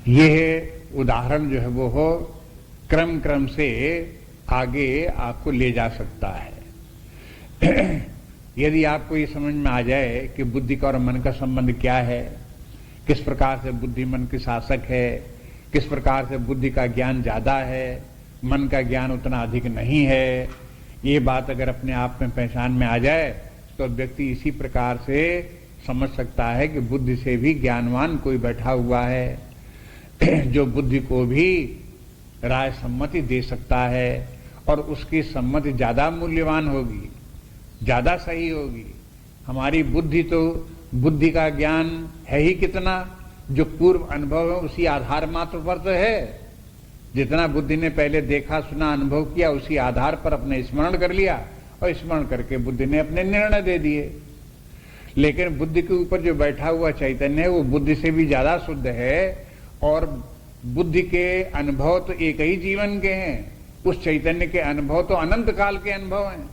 ये उदाहरण जो है वो हो क्रम क्रम से आगे आपको ले जा सकता है। यदि आपको ये समझ में आ जाए कि बुद्धि का और मन का संबंध क्या है, किस प्रकार से बुद्धि मन की शासक है, किस प्रकार से बुद्धि का ज्ञान ज्यादा है, मन का ज्ञान उतना अधिक नहीं है, ये बात अगर अपने आप में पहचान में आ जाए तो व्यक्ति इसी प्रकार से समझ सकता है कि बुद्धि से भी ज्ञानवान कोई बैठा हुआ है जो बुद्धि को भी राय सम्मति दे सकता है और उसकी सम्मति ज्यादा मूल्यवान होगी, ज्यादा सही होगी। हमारी बुद्धि तो बुद्धि का ज्ञान है ही कितना, जो पूर्व अनुभव है उसी आधार मात्र पर तो है। जितना बुद्धि ने पहले देखा सुना अनुभव किया उसी आधार पर अपने स्मरण कर लिया और स्मरण करके बुद्धि ने अपने निर्णय दे दिए। लेकिन बुद्धि के ऊपर जो बैठा हुआ चैतन्य है वो बुद्धि से भी ज्यादा शुद्ध है और बुद्धि के अनुभव तो एक ही जीवन के हैं, उस चैतन्य के अनुभव तो अनंत काल के अनुभव हैं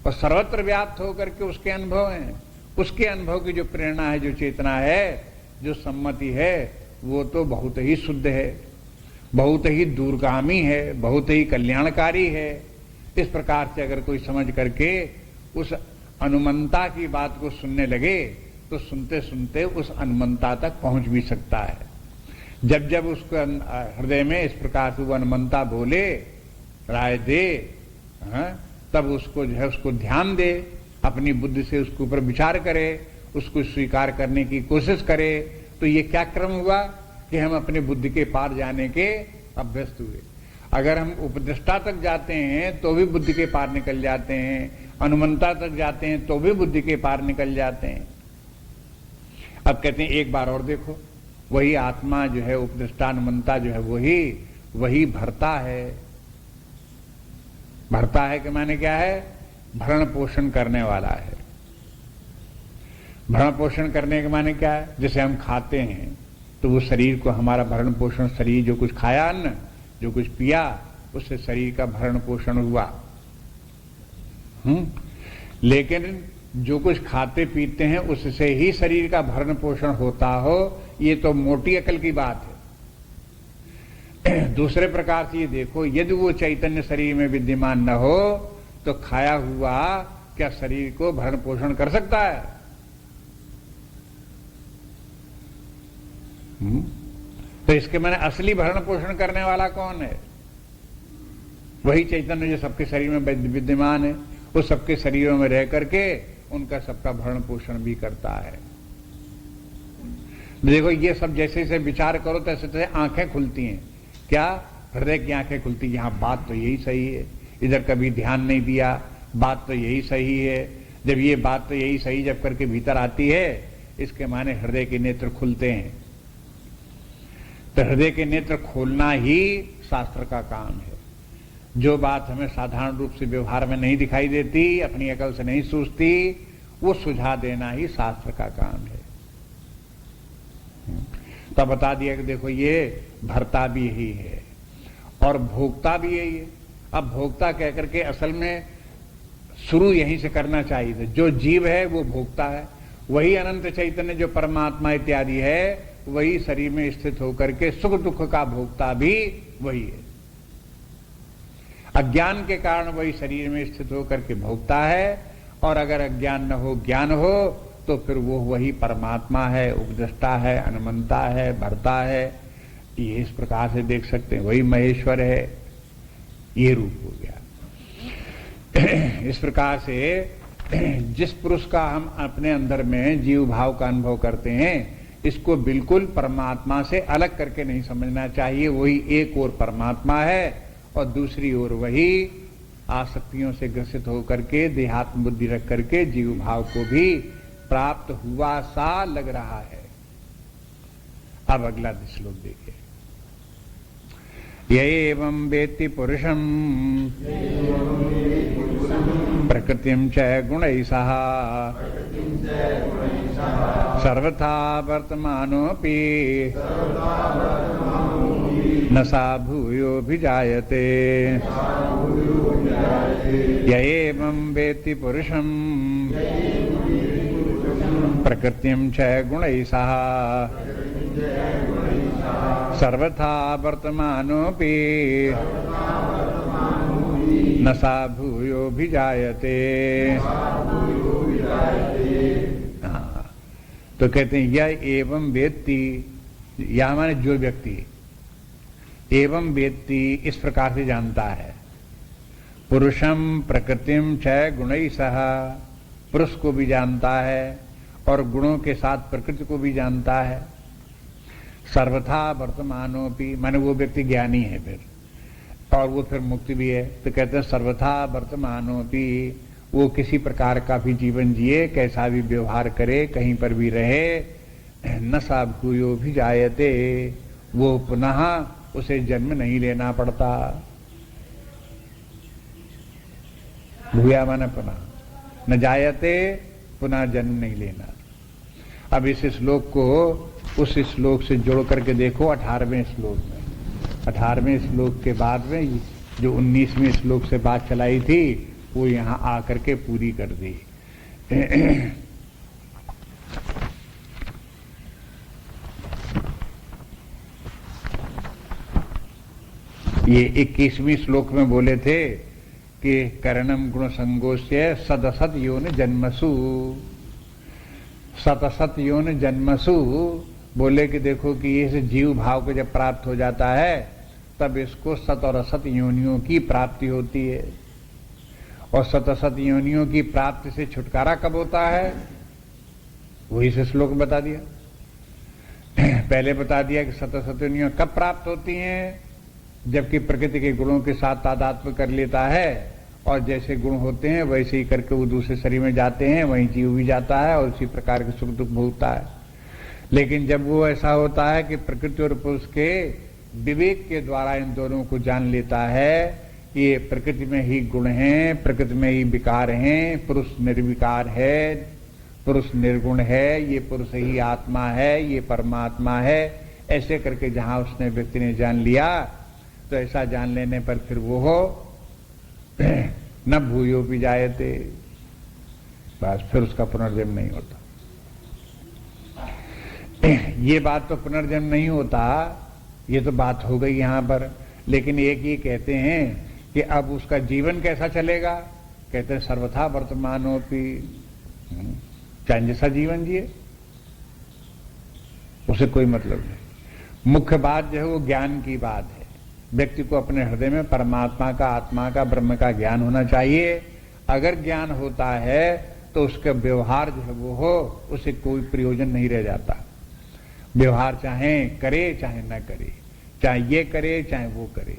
और सर्वत्र व्याप्त होकर के उसके अनुभव हैं। उसके अनुभव की जो प्रेरणा है, जो चेतना है, जो सम्मति है, वो तो बहुत ही शुद्ध है, बहुत ही दूरगामी है, बहुत ही कल्याणकारी है। इस प्रकार से अगर कोई समझ करके उस अनुमंता की बात को सुनने लगे तो सुनते सुनते उस अनुमंता तक पहुंच भी सकता है। जब जब उसको हृदय में इस प्रकार से वो अनुमंता बोले, राय दे, तब उसको जो है उसको ध्यान दे, अपनी बुद्धि से उसके ऊपर विचार करे, उसको स्वीकार करने की कोशिश करे। तो ये क्या क्रम हुआ कि हम अपनी बुद्धि के पार जाने के अभ्यस्त हुए। अगर हम उपदेष्टा तक जाते हैं तो भी बुद्धि के पार निकल जाते हैं, अनुमंता तक जाते हैं तो भी बुद्धि के पार निकल जाते हैं। अब कहते हैं एक बार और देखो, वही आत्मा जो है उपदेष्टा अनुमंता जो है वही भरता है। भरता है कि माने क्या है? भरण पोषण करने वाला है। भरण पोषण करने के माने क्या है? जैसे हम खाते हैं तो वो शरीर को हमारा भरण पोषण, शरीर जो कुछ खाया अन्न, जो कुछ पिया, उससे शरीर का भरण पोषण हुआ। लेकिन जो कुछ खाते पीते हैं उससे ही शरीर का भरण पोषण होता हो, ये तो मोटी अकल की बात है। दूसरे प्रकार से ये देखो, यदि वो चैतन्य शरीर में विद्यमान न हो तो खाया हुआ क्या शरीर को भरण पोषण कर सकता है? तो इसके माने असली भरण पोषण करने वाला कौन है? वही चैतन्य जो सबके शरीर में विद्यमान है, वो सबके शरीरों में रह करके उनका सबका भरण पोषण भी करता है। देखो ये सब जैसे जैसे विचार करो तैसे तैसे आंखें खुलती हैं। क्या? हृदय की आंखें खुलती, यहाँ बात तो यही सही है, इधर कभी ध्यान नहीं दिया, बात तो यही सही है। जब ये बात तो यही सही जब करके भीतर आती है, इसके माने हृदय के नेत्र खुलते हैं। तो हृदय के नेत्र खोलना ही शास्त्र का काम है। जो बात हमें साधारण रूप से व्यवहार में नहीं दिखाई देती, अपनी अकल से नहीं सूझती, वो सुझा देना ही शास्त्र का काम है। तब बता दिया कि देखो ये भरता भी यही है और भोक्ता भी यही है। अब भोक्ता कह करके असल में शुरू यहीं से करना चाहिए था। जो जीव है वो भोक्ता है, वही अनंत चैतन्य जो परमात्मा इत्यादि है वही शरीर में स्थित होकर के सुख दुख का भोक्ता भी वही है। अज्ञान के कारण वही शरीर में स्थित होकर के भोगता है, और अगर अज्ञान न हो, ज्ञान हो, तो फिर वो वही परमात्मा है, उपदेष्टा है, अनुमंता है, भरता है। ये इस प्रकार से देख सकते हैं, वही महेश्वर है। ये रूप हो गया। इस प्रकार से जिस पुरुष का हम अपने अंदर में जीव भाव का अनुभव करते हैं, इसको बिल्कुल परमात्मा से अलग करके नहीं समझना चाहिए। वही एक ओर परमात्मा है और दूसरी ओर वही आसक्तियों से ग्रसित होकर के देहात्म बुद्धि रख करके जीव भाव को भी प्राप्त हुआ सा लग रहा है। अब अगला श्लोक देखिए। य एवं वेत्ति पुरुषम प्रकृतिं च गुणैः सह सर्वथा वर्तमानोऽपि न सा भूयोऽभिजायते। य एवं वेत्ति पुरुषं प्रकृतिं च गुणैः सह सर्वथा वर्तमानोऽपि न सा भूयोऽभिजायते। तो कहते हैं यह एवं वेत्ति, या माने जो व्यक्ति एवं वेत्ति इस प्रकार से जानता है, पुरुषम प्रकृतिम च गुणैः सह, पुरुष को भी जानता है और गुणों के साथ प्रकृति को भी जानता है। सर्वथा वर्तमानोपि, माने वो व्यक्ति ज्ञानी है फिर, और वो फिर मुक्ति भी है। तो कहते हैं सर्वथा वर्तमानोपि, वो किसी प्रकार का भी जीवन जिए, कैसा भी व्यवहार करे, कहीं पर भी रहे, न सा भूयो भी जायते, वो पुनः उसे जन्म नहीं लेना पड़ता। भूया माना पुनः, न जायते, पुनः जन्म नहीं लेना। अब इस श्लोक को उस श्लोक से जोड़ करके देखो 18वें श्लोक में। 18वें श्लोक के बाद में जो 19वें श्लोक से बात चलाई थी वो यहां आकर के पूरी कर दी। ये 21वें श्लोक में बोले थे कि करणम गुण संगोष्य सदसत योनि जन्मसु, सतसत योनि जन्मसु, बोले कि देखो कि ये जीव भाव को जब प्राप्त हो जाता है तब इसको सत और असत योनियों की प्राप्ति होती है। और सत असत योनियों की प्राप्ति से छुटकारा कब होता है, वही इस श्लोक में बता दिया। पहले बता दिया कि सत असत योनियां कब प्राप्त होती हैं, जबकि प्रकृति के गुणों के साथ तादात्म्य कर लेता है, और जैसे गुण होते हैं वैसे ही करके वो दूसरे शरीर में जाते हैं, वहीं जीव भी जाता है और उसी प्रकार के सुख दुख भोगता है। लेकिन जब वो ऐसा होता है कि प्रकृति और पुरुष के विवेक के द्वारा इन दोनों को जान लेता है, ये प्रकृति में ही गुण हैं, प्रकृति में ही विकार हैं, पुरुष निर्विकार है, पुरुष निर्गुण है, ये पुरुष ही आत्मा है, ये परमात्मा है, ऐसे करके जहां उसने व्यक्ति ने जान लिया, तो ऐसा जान लेने पर फिर वो हो न भूयो भी जायते, बस फिर उसका पुनर्जन्म नहीं होता। ये बात तो पुनर्जन्म नहीं होता, ये तो बात हो गई यहां पर। लेकिन एक ये कहते हैं कि अब उसका जीवन कैसा चलेगा, कहते हैं सर्वथा वर्तमानोपि, चाहे जैसा जीवन जिए, उसे कोई मतलब नहीं। मुख्य बात जो है वो ज्ञान की बात है। व्यक्ति को अपने हृदय में परमात्मा का, आत्मा का, ब्रह्म का ज्ञान होना चाहिए। अगर ज्ञान होता है तो उसका व्यवहार जो है वो हो, उसे कोई प्रयोजन नहीं रह जाता। व्यवहार चाहे करे चाहे न करे, चाहे ये करे चाहे वो करे,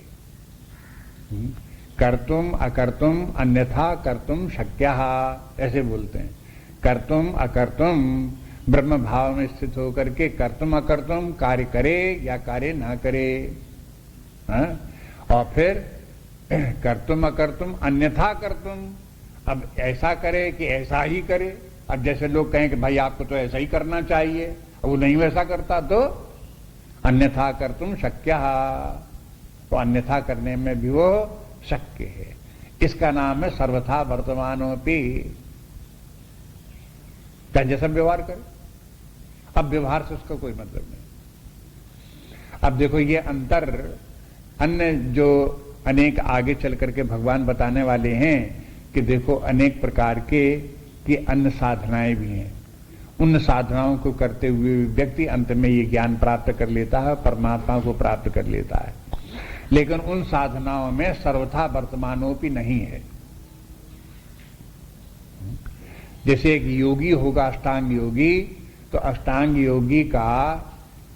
कर्तुम अकर्तुम अन्यथा कर्तुम शक्यः, ऐसे बोलते हैं। कर्तुम अकर्तुम, ब्रह्म भाव में स्थित होकर के कर्तुम अकर्तुम, कार्य करे या कार्य ना करे, और फिर कर्तुम अकर्तुम अन्यथा कर्तुम, अब ऐसा करे कि ऐसा ही करे। अब जैसे लोग कहें कि भाई आपको तो ऐसा ही करना चाहिए, वो नहीं वैसा करता तो अन्यथा कर्तुम शक्यः, तो अन्यथा करने में भी वो शक्य है। इसका नाम है सर्वथा वर्तमानोपि, जैसा व्यवहार करे। अब व्यवहार से उसका कोई मतलब नहीं। अब देखो ये अंतर अन्य जो अनेक आगे चल करके भगवान बताने वाले हैं कि देखो अनेक प्रकार के कि अन्य साधनाएं भी हैं। उन साधनाओं को करते हुए व्यक्ति अंत में ये ज्ञान प्राप्त कर लेता है, परमात्मा को प्राप्त कर लेता है। लेकिन उन साधनाओं में सर्वथा वर्तमानोपि नहीं है। जैसे एक योगी होगा अष्टांग योगी, तो अष्टांग योगी का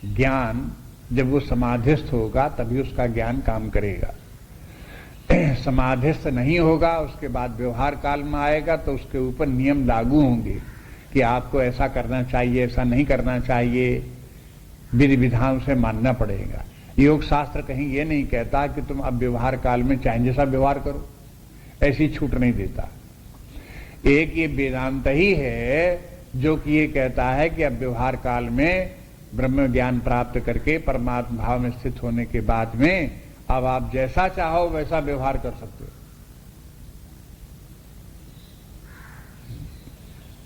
ज्ञान जब वो समाधिस्थ होगा तभी उसका ज्ञान काम करेगा। समाधिस्थ नहीं होगा, उसके बाद व्यवहार काल में आएगा तो उसके ऊपर नियम लागू होंगे कि आपको ऐसा करना चाहिए, ऐसा नहीं करना चाहिए, विधि विधान से मानना पड़ेगा। योग शास्त्र कहीं ये नहीं कहता कि तुम अब व्यवहार काल में चाहे जैसा व्यवहार करो, ऐसी छूट नहीं देता। एक ये वेदांत ही है जो कि ये कहता है कि अब व्यवहार काल में ब्रह्म ज्ञान प्राप्त करके परमात्मा भाव में स्थित होने के बाद में अब आप जैसा चाहो वैसा व्यवहार कर सकते हो,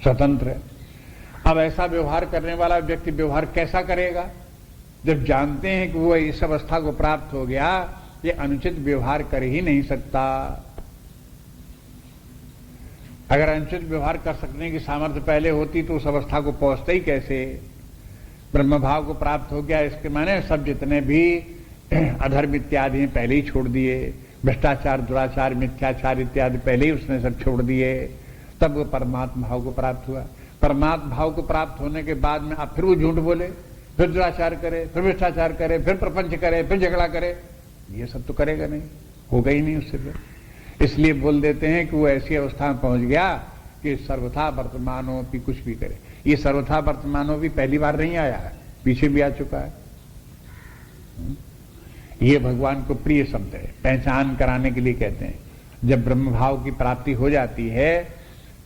स्वतंत्र है। अब ऐसा व्यवहार करने वाला व्यक्ति व्यवहार कैसा करेगा, जब जानते हैं कि वो इस अवस्था को प्राप्त हो गया, ये अनुचित व्यवहार कर ही नहीं सकता। अगर अनुचित व्यवहार कर सकने की सामर्थ्य पहले होती तो उस अवस्था को पहुंचता ही कैसे? ब्रह्म भाव को प्राप्त हो गया, इसके माने सब जितने भी अधर्म इत्यादि पहले ही छोड़ दिए, भ्रष्टाचार, दुराचार, मिथ्याचार इत्यादि पहले ही उसने सब छोड़ दिए, तब वो परमात्मा भाव को प्राप्त हुआ। परमात्मा भाव को प्राप्त होने के बाद में अब फिर वो झूठ बोले, फिर दुराचार करे, फिर भ्रष्टाचार करे, फिर प्रपंच करे, फिर झगड़ा करे, ये सब तो करेगा नहीं, होगा ही नहीं उससे। फिर इसलिए बोल देते हैं कि वो ऐसी अवस्था में पहुंच गया कि सर्वथा वर्तमानों की कुछ भी करे। ये सर्वथा वर्तमानों भी पहली बार नहीं आया है, पीछे भी आ चुका है। ये भगवान को प्रिय शब्द है, पहचान कराने के लिए कहते हैं। जब ब्रह्म भाव की प्राप्ति हो जाती है,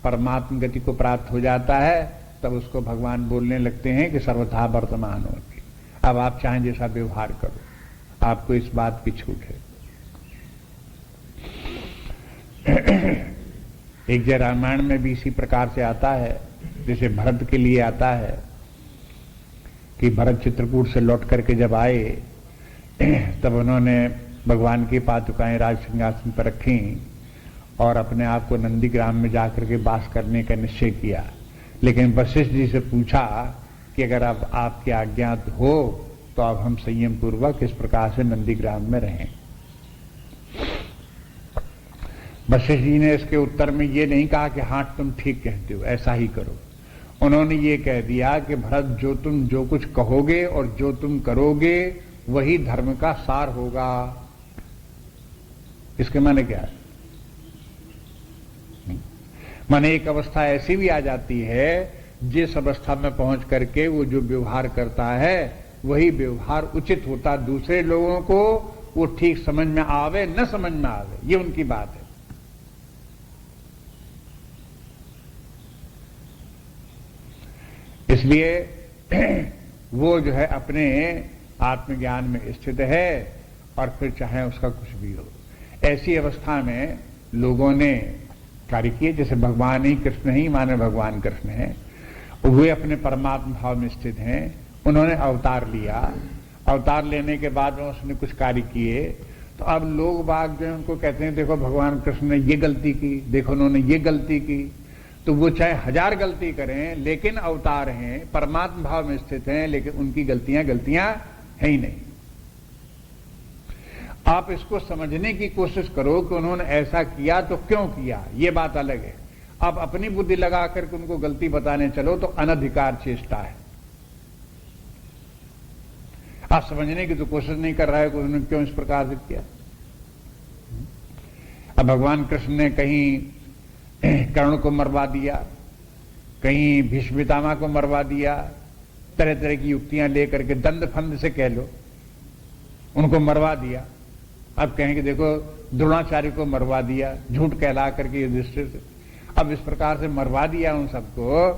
परमात्म गति को प्राप्त हो जाता है, तब उसको भगवान बोलने लगते हैं कि सर्वथा वर्तमान होती। अब आप चाहें जैसा व्यवहार करो, आपको इस बात की छूट है। एक जय रामायण में भी इसी प्रकार से आता है, जैसे भरत के लिए आता है कि भरत चित्रकूट से लौट करके जब आए तब उन्होंने भगवान की पादुकाएं राज सिंहासन पर रखी और अपने आप को नंदीग्राम में जाकर के वास करने का निश्चय किया। लेकिन वशिष्ठ जी से पूछा कि अगर अब आपके आज्ञात हो तो अब हम संयम पूर्वक इस प्रकार से नंदीग्राम में रहें। वशिष्ठ जी ने इसके उत्तर में ये नहीं कहा कि हाँ तुम ठीक कहते हो, ऐसा ही करो। उन्होंने ये कह दिया कि भरत, तुम जो कुछ कहोगे और जो तुम करोगे वही धर्म का सार होगा। इसके माने क्या है? माने एक अवस्था ऐसी भी आ जाती है जिस अवस्था में पहुंच करके वो जो व्यवहार करता है वही व्यवहार उचित होता। दूसरे लोगों को वो ठीक समझ में आवे न समझ में आवे, ये उनकी बात है। इसलिए वो जो है अपने आत्मज्ञान में स्थित है और फिर चाहे उसका कुछ भी हो। ऐसी अवस्था में लोगों ने कार्य किए, जैसे भगवान ही कृष्ण ही माने भगवान कृष्ण हैं, वे अपने परमात्मा भाव में स्थित हैं। उन्होंने अवतार लिया, अवतार लेने के बाद में उसने कुछ कार्य किए, तो अब लोग बाग जो है उनको कहते हैं देखो भगवान कृष्ण ने ये गलती की, देखो उन्होंने ये गलती की। तो वो चाहे 1000 गलती करें लेकिन अवतार हैं, परमात्मा भाव में स्थित हैं, लेकिन उनकी गलतियां है ही नहीं। आप इसको समझने की कोशिश करो कि उन्होंने ऐसा किया तो क्यों किया, ये बात अलग है। आप अपनी बुद्धि लगा करके उनको गलती बताने चलो तो अनधिकार चेष्टा है। आप समझने की तो कोशिश नहीं कर रहा है कि उन्होंने क्यों इस प्रकार से किया। अब भगवान कृष्ण ने कहीं कर्ण को मरवा दिया, कहीं भीष्म पितामह को मरवा दिया, तरह तरह की युक्तियां लेकर के दंड फंद से कह लो उनको मरवा दिया। अब कहेंगे देखो द्रोणाचार्य को मरवा दिया, झूठ कहला करके युधिष्ठिर से। अब इस प्रकार से मरवा दिया उन सबको,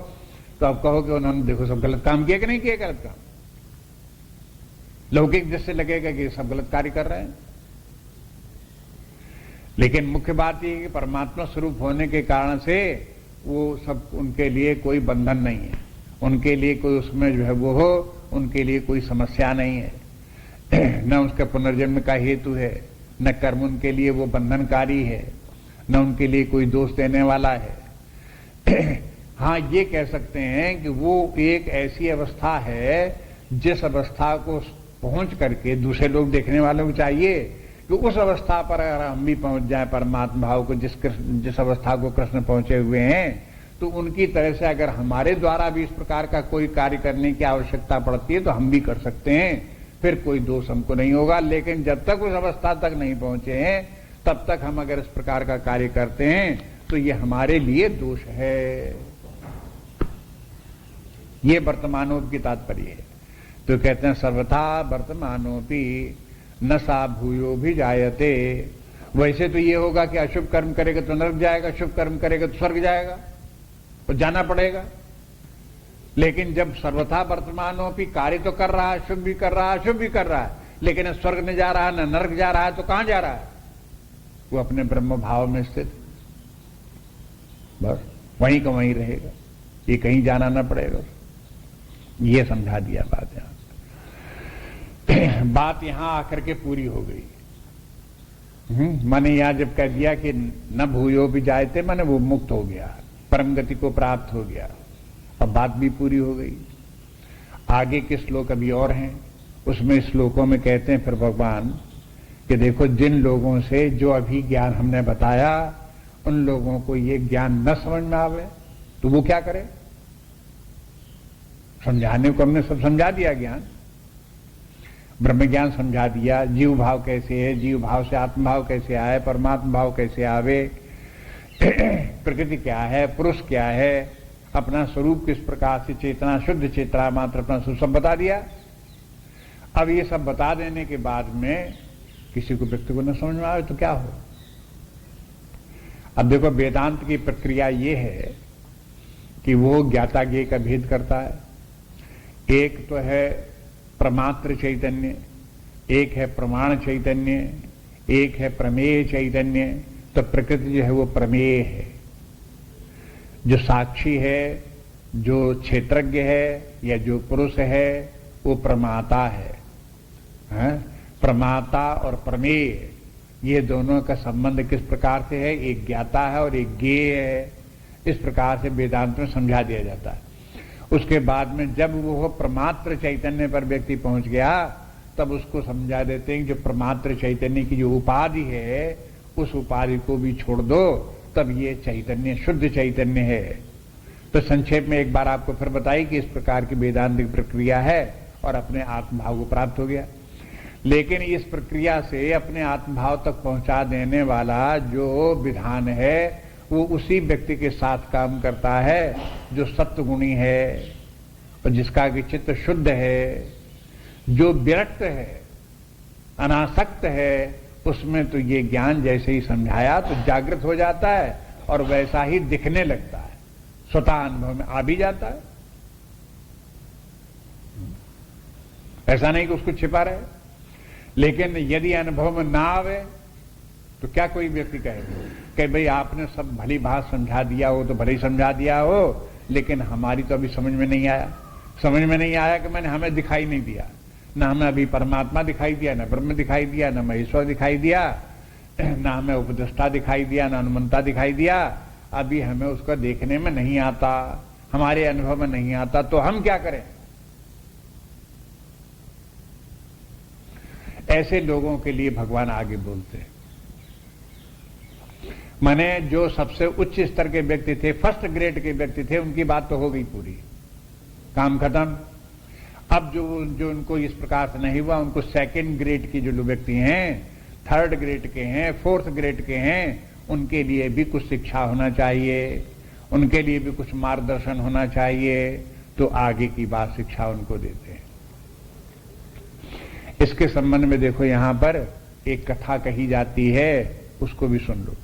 तो अब कहो कि उन्होंने देखो सब गलत काम किया कि नहीं किया गलत काम। लौकिक दृष्टि लगेगा कि सब गलत कार्य कर रहे हैं, लेकिन मुख्य बात यह है कि परमात्मा स्वरूप होने के कारण से वो सब उनके लिए कोई बंधन नहीं है, उनके लिए कोई उसमें जो है वो हो, उनके लिए कोई समस्या नहीं है, न उसका पुनर्जन्म का हेतु है, न कर्म उनके लिए वो बंधनकारी है, न उनके लिए कोई दोष देने वाला है। हाँ ये कह सकते हैं कि वो एक ऐसी अवस्था है जिस अवस्था को पहुंच करके दूसरे लोग देखने वालों को चाहिए कि उस अवस्था पर अगर हम भी पहुंच जाएं परमात्मा भाव को, जिस अवस्था को कृष्ण पहुंचे हुए हैं, तो उनकी तरह से अगर हमारे द्वारा भी इस प्रकार का कोई कार्य करने की आवश्यकता पड़ती है तो हम भी कर सकते हैं, फिर कोई दोष हमको नहीं होगा। लेकिन जब तक उस अवस्था तक नहीं पहुंचे हैं तब तक हम अगर इस प्रकार का कार्य करते हैं तो ये हमारे लिए दोष है। ये वर्तमानोप की तात्पर्य है। तो कहते हैं सर्वथा वर्तमानोपि न सा भूयो भी जायते। वैसे तो ये होगा कि अशुभ कर्म करेगा तो नरक जाएगा, शुभ कर्म करेगा तो स्वर्ग जाएगा, तो जाना पड़ेगा। लेकिन जब सर्वथा वर्तमानोपि कार्य तो कर रहा है, शुभ भी कर रहा है, अशुभ भी कर रहा है, लेकिन स्वर्ग नहीं जा रहा है न नरक जा रहा है, तो कहां जा रहा है? वो अपने ब्रह्म भाव में स्थित, बस वहीं का वहीं रहेगा, ये कहीं जाना ना पड़ेगा। ये समझा दिया बात यहां। बात यहां आकर के पूरी हो गई। मैंने यहां जब कह दिया कि न भूयो भी जायते, मैंने वो मुक्त हो गया, परम गति को प्राप्त हो गया, अब बात भी पूरी हो गई। आगे के श्लोक अभी और हैं, उसमें श्लोकों में कहते हैं फिर भगवान कि देखो जिन लोगों से जो अभी ज्ञान हमने बताया उन लोगों को ये ज्ञान न समझ में आवे तो वो क्या करे। समझाने को हमने सब समझा दिया, ज्ञान ब्रह्म ज्ञान समझा दिया, जीव भाव कैसे है, जीव भाव से आत्म भाव कैसे आए, परमात्मा भाव कैसे आवे, प्रकृति क्या है, पुरुष क्या है, अपना स्वरूप किस प्रकार से, चेतना शुद्ध चेतना मात्र अपना स्वरूप सब बता दिया। अब ये सब बता देने के बाद में किसी को व्यक्ति को न समझ में आए तो क्या हो। अब देखो वेदांत की प्रक्रिया ये है कि वो ज्ञाता ज्ञेय का भेद करता है। एक तो है प्रमात्र चैतन्य, एक है प्रमाण चैतन्य, एक है प्रमेय चैतन्य। तो प्रकृति जो है वो प्रमेय है, जो साक्षी है, जो क्षेत्रज्ञ है या जो पुरुष है वो प्रमाता है। प्रमाता और प्रमेय ये दोनों का संबंध किस प्रकार से है, एक ज्ञाता है और एक ज्ञेय है। इस प्रकार से वेदांत में समझा दिया जाता है। उसके बाद में जब वो प्रमात्र चैतन्य पर व्यक्ति पहुंच गया तब उसको समझा देते हैं कि जो प्रमात्र चैतन्य की जो उपाधि है उस उपाधि को भी छोड़ दो, तब ये चैतन्य शुद्ध चैतन्य है। तो संक्षेप में एक बार आपको फिर बताई कि इस प्रकार की वेदांतिक प्रक्रिया है और अपने आत्मभाव को प्राप्त हो गया। लेकिन इस प्रक्रिया से अपने आत्मभाव तक पहुंचा देने वाला जो विधान है वो उसी व्यक्ति के साथ काम करता है जो सत्वगुणी है और जिसका कि चित्त शुद्ध है, जो विरक्त है, अनासक्त है। उसमें तो ये ज्ञान जैसे ही समझाया तो जागृत हो जाता है और वैसा ही दिखने लगता है, स्वतः अनुभव में आ भी जाता है। ऐसा नहीं कि उसको छिपा रहे। लेकिन यदि अनुभव में ना आवे तो क्या कोई व्यक्ति कहे कि भाई आपने सब भली बात समझा दिया हो तो भले ही समझा दिया हो, लेकिन हमारी तो अभी समझ में नहीं आया। समझ में नहीं आया कि मैंने हमें दिखाई नहीं दिया, ना हमें अभी परमात्मा दिखाई दिया, ना ब्रह्म दिखाई दिया, ना महेश्वर दिखाई दिया, ना हमें उपदेष्टा दिखाई दिया, ना अनुमंता दिखाई दिया। अभी हमें उसको देखने में नहीं आता, हमारे अनुभव में नहीं आता, तो हम क्या करें। ऐसे लोगों के लिए भगवान आगे बोलते हैं। माने जो सबसे उच्च स्तर के व्यक्ति थे, फर्स्ट ग्रेड के व्यक्ति थे, उनकी बात तो हो गई पूरी, काम खत्म। अब जो उनको इस प्रकार से नहीं हुआ, उनको सेकंड ग्रेड की जो व्यक्ति हैं, थर्ड ग्रेड के हैं, फोर्थ ग्रेड के हैं, उनके लिए भी कुछ शिक्षा होना चाहिए, उनके लिए भी कुछ मार्गदर्शन होना चाहिए। तो आगे की बात शिक्षा उनको देते हैं। इसके संबंध में देखो यहां पर एक कथा कही जाती है, उसको भी सुन लो।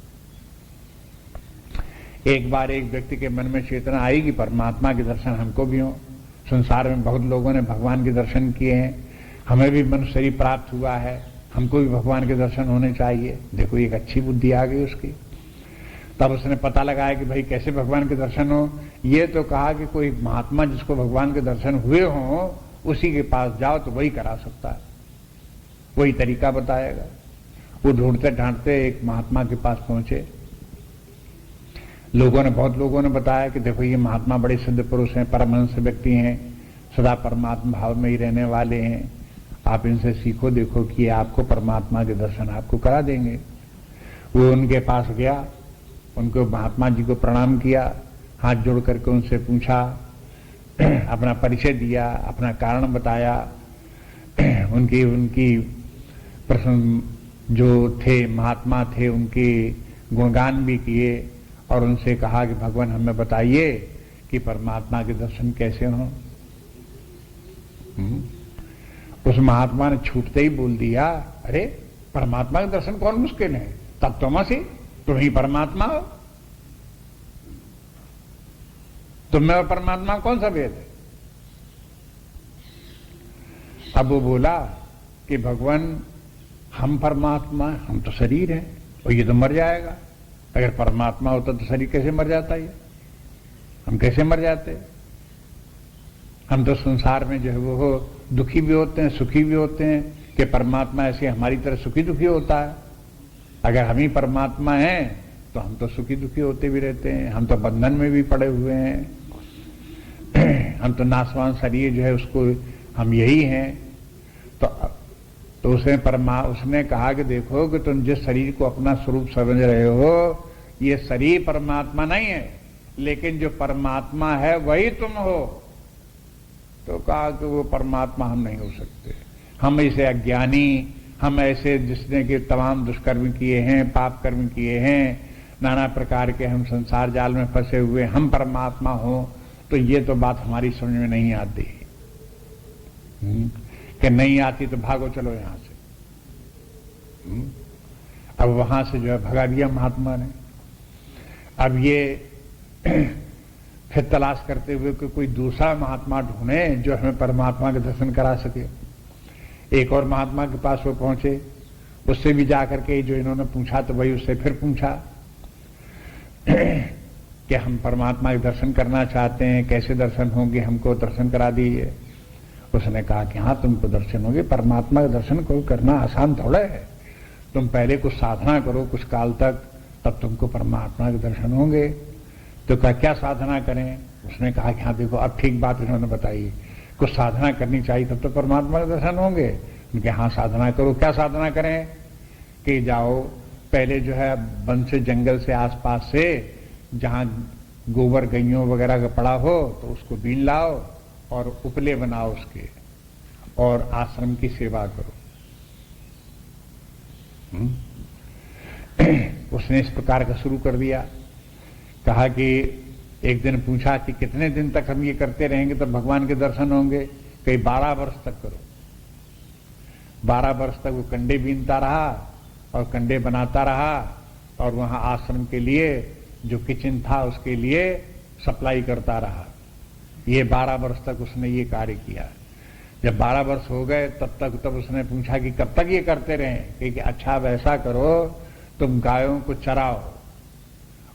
एक बार एक व्यक्ति के मन में चेतना आई कि परमात्मा के दर्शन हमको भी हो। संसार में बहुत लोगों ने भगवान के दर्शन किए हैं, हमें भी मनुष्य शरीर प्राप्त हुआ है, हमको भी भगवान के दर्शन होने चाहिए। देखो एक अच्छी बुद्धि आ गई उसकी। तब उसने पता लगाया कि भाई कैसे भगवान के दर्शन हो। ये तो कहा कि कोई महात्मा जिसको भगवान के दर्शन हुए हों उसी के पास जाओ तो वही करा सकता है, वही तरीका बताएगा। वो ढूंढते ढांढते एक महात्मा के पास पहुंचे। बहुत लोगों ने बताया कि देखो ये महात्मा बड़े सिद्ध पुरुष हैं, परमहंस व्यक्ति हैं, सदा परमात्मा भाव में ही रहने वाले हैं, आप इनसे सीखो, देखो कि आपको परमात्मा के दर्शन आपको करा देंगे। वो उनके पास गया, उनको महात्मा जी को प्रणाम किया, हाथ जोड़ करके उनसे पूछा, अपना परिचय दिया, अपना कारण बताया, उनकी प्रश्न जो थे महात्मा थे उनके गुणगान भी किए और उनसे कहा कि भगवान हमें बताइए कि परमात्मा के दर्शन कैसे हों। उस महात्मा ने छूटते ही बोल दिया, अरे परमात्मा के दर्शन कौन मुश्किल है, तत्त्वमसि, तुम ही परमात्मा हो, तुम में और परमात्मा कौन सा भेद है। अब वो बोला कि भगवान हम परमात्मा, हम तो शरीर हैं और ये तो मर जाएगा। अगर परमात्मा होता तो शरीर कैसे मर जाता, ये हम कैसे मर जाते। हम तो संसार में जो है वो दुखी भी होते हैं, सुखी भी होते हैं, कि परमात्मा ऐसे हमारी तरह सुखी दुखी होता है। अगर हम ही परमात्मा हैं तो हम तो सुखी दुखी होते भी रहते हैं, हम तो बंधन में भी पड़े हुए हैं। हम तो नासवान शरीर जो है उसको हम यही हैं। तो उसने कहा कि देखो कि तुम जिस शरीर को अपना स्वरूप समझ रहे हो, ये शरीर परमात्मा नहीं है, लेकिन जो परमात्मा है वही तुम हो। तो कहा कि वो परमात्मा हम नहीं हो सकते, हम ऐसे अज्ञानी, हम ऐसे जिसने के तमाम दुष्कर्म किए हैं, पाप कर्म किए हैं, नाना प्रकार के हम संसार जाल में फंसे हुए, हम परमात्मा हो, तो ये तो बात हमारी समझ में नहीं आती। कि नहीं आती तो भागो चलो यहां से। अब वहां से जो है भगा दिया महात्मा ने। अब ये फिर तलाश करते हुए कि कोई दूसरा महात्मा ढूंढे जो हमें परमात्मा के दर्शन करा सके। एक और महात्मा के पास वो पहुंचे, उससे भी जाकर के जो इन्होंने पूछा तो वही उससे फिर पूछा कि हम परमात्मा के दर्शन करना चाहते हैं, कैसे दर्शन होंगे, हमको दर्शन करा दीजिए। उसने कहा कि हाँ तुमको दर्शन होंगे, परमात्मा का दर्शन को करना आसान थोड़ा है, तुम पहले कुछ साधना करो कुछ काल तक, तब तुमको परमात्मा के दर्शन होंगे। तो कहा क्या साधना करें? उसने कहा कि हाँ देखो अब ठीक बात इन्होंने बताई, कुछ साधना करनी चाहिए तब तो परमात्मा के दर्शन होंगे। उनके हाँ साधना करो। क्या साधना करें? कि जाओ पहले जो है वन से जंगल से आसपास से जहां गोबर गैयों वगैरह का पड़ा हो तो उसको बीन लाओ और उपले बनाओ उसके, और आश्रम की सेवा करो। उसने इस प्रकार का शुरू कर दिया। कहा कि एक दिन पूछा कि कितने दिन तक हम ये करते रहेंगे तो भगवान के दर्शन होंगे? कहीं 12 वर्ष तक करो। 12 वर्ष तक वो कंडे बीनता रहा और कंडे बनाता रहा, और वहां आश्रम के लिए जो किचन था उसके लिए सप्लाई करता रहा। ये 12 वर्ष तक उसने ये कार्य किया। जब 12 वर्ष हो गए तब उसने पूछा कि कब तक ये करते रहें? कि अच्छा वैसा करो, तुम गायों को चराओ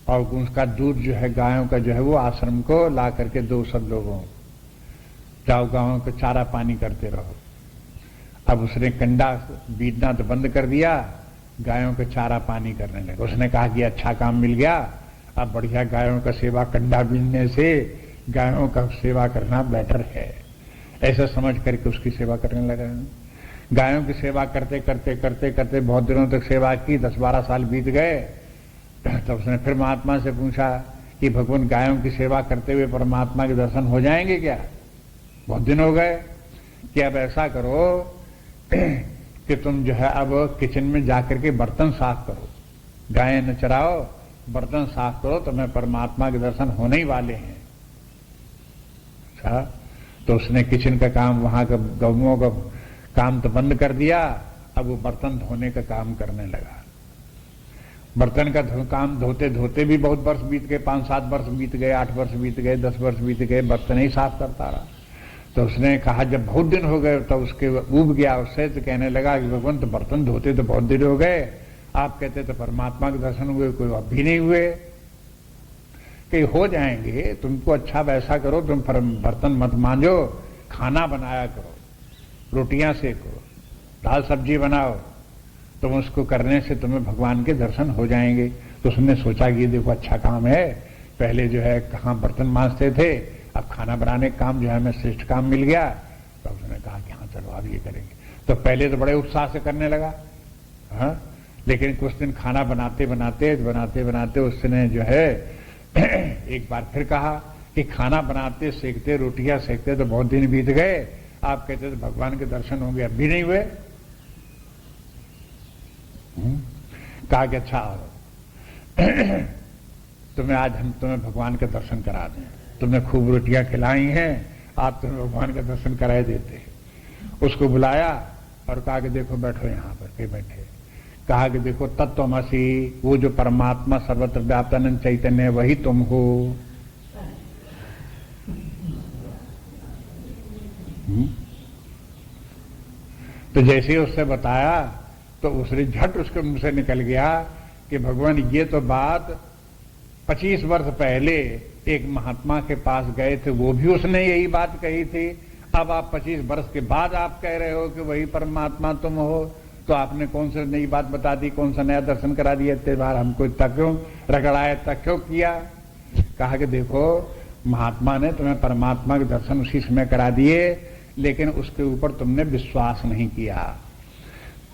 और उसका दूध जो है गायों का जो है वो आश्रम को ला करके दो सब लोगों, जाओ गायों को चारा पानी करते रहो। अब उसने कंडा बीतना तो बंद कर दिया, गायों को चारा पानी करने लगे। उसने कहा कि अच्छा काम मिल गया, अब बढ़िया गायों का सेवा, कंडा बीनने से गायों का सेवा करना बेटर है, ऐसा समझ करके उसकी सेवा करने लगा। गायों की सेवा करते करते करते करते बहुत दिनों तक सेवा की, 10-12 साल बीत गए। तब उसने फिर महात्मा से पूछा कि भगवान गायों की सेवा करते हुए परमात्मा के दर्शन हो जाएंगे क्या? बहुत दिन हो गए। कि अब ऐसा करो कि तुम जो है अब किचन में जाकर के बर्तन साफ करो, गायें न चराओ, बर्तन साफ करो, तुम्हें परमात्मा के दर्शन होने ही वाले हैं। अच्छा, तो उसने किचन का काम, वहां का गौओं का काम तो बंद कर दिया, अब वो बर्तन धोने का काम करने लगा। बर्तन का काम धोते धोते भी बहुत वर्ष बीत गए, 5-7 वर्ष बीत गए, 8 वर्ष बीत गए, 10 वर्ष बीत गए, बर्तन ही साफ करता रहा। तो उसने कहा जब बहुत दिन हो गए तो उसके ऊब गया उससे, तो कहने लगा कि भगवान तो बर्तन धोते तो बहुत दिन हो गए, आप कहते तो परमात्मा के दर्शन हुए, कोई अब भी नहीं हुए। कि हो जाएंगे, तुमको अच्छा वैसा करो, तुम बर्तन मत मांजो, खाना बनाया करो, रोटियां सेको, दाल सब्जी बनाओ, तुम उसको करने से तुम्हें भगवान के दर्शन हो जाएंगे। तो उसने सोचा कि देखो अच्छा काम है, पहले जो है कहाँ बर्तन मांजते थे, अब खाना बनाने का काम जो है हमें श्रेष्ठ काम मिल गया। तो उसने कहा कि हाँ चलो अब ये करेंगे। तो पहले तो बड़े उत्साह से करने लगा, हाँ, लेकिन कुछ दिन खाना बनाते बनाते बनाते बनाते उसने जो है एक बार फिर कहा कि खाना बनाते सेकते, रोटियां सेकते तो बहुत दिन बीत गए, आप कहते तो भगवान के दर्शन होंगे, अब भी नहीं हुए। कहा कि अच्छा तुम्हें आज हम तुम्हें भगवान के दर्शन करा दें, तुमने खूब रोटियां खिलाई हैं, आप तुम्हें भगवान का दर्शन कराए देते। उसको बुलाया और कहा कि देखो बैठो यहां पर, के बैठे। कहा कि देखो तत्त्वमसि, वो जो परमात्मा सर्वत्र व्याप्त अनंत चैतन्य वही तुम हो। तो जैसे ही उससे बताया तो उसने झट उसके मुंह से निकल गया कि भगवान ये तो बात 25 वर्ष पहले एक महात्मा के पास गए थे, वो भी उसने यही बात कही थी। अब आप 25 वर्ष के बाद आप कह रहे हो कि वही परमात्मा तुम हो, तो आपने कौन सी नई बात बता दी, कौन सा नया दर्शन करा दिया, इतने बार हमको इतना क्यों रगड़ाया, इतना क्यों किया? कहा कि देखो, महात्मा ने तुम्हें परमात्मा के दर्शन उसी समय करा दिए, लेकिन उसके ऊपर तुमने विश्वास नहीं किया।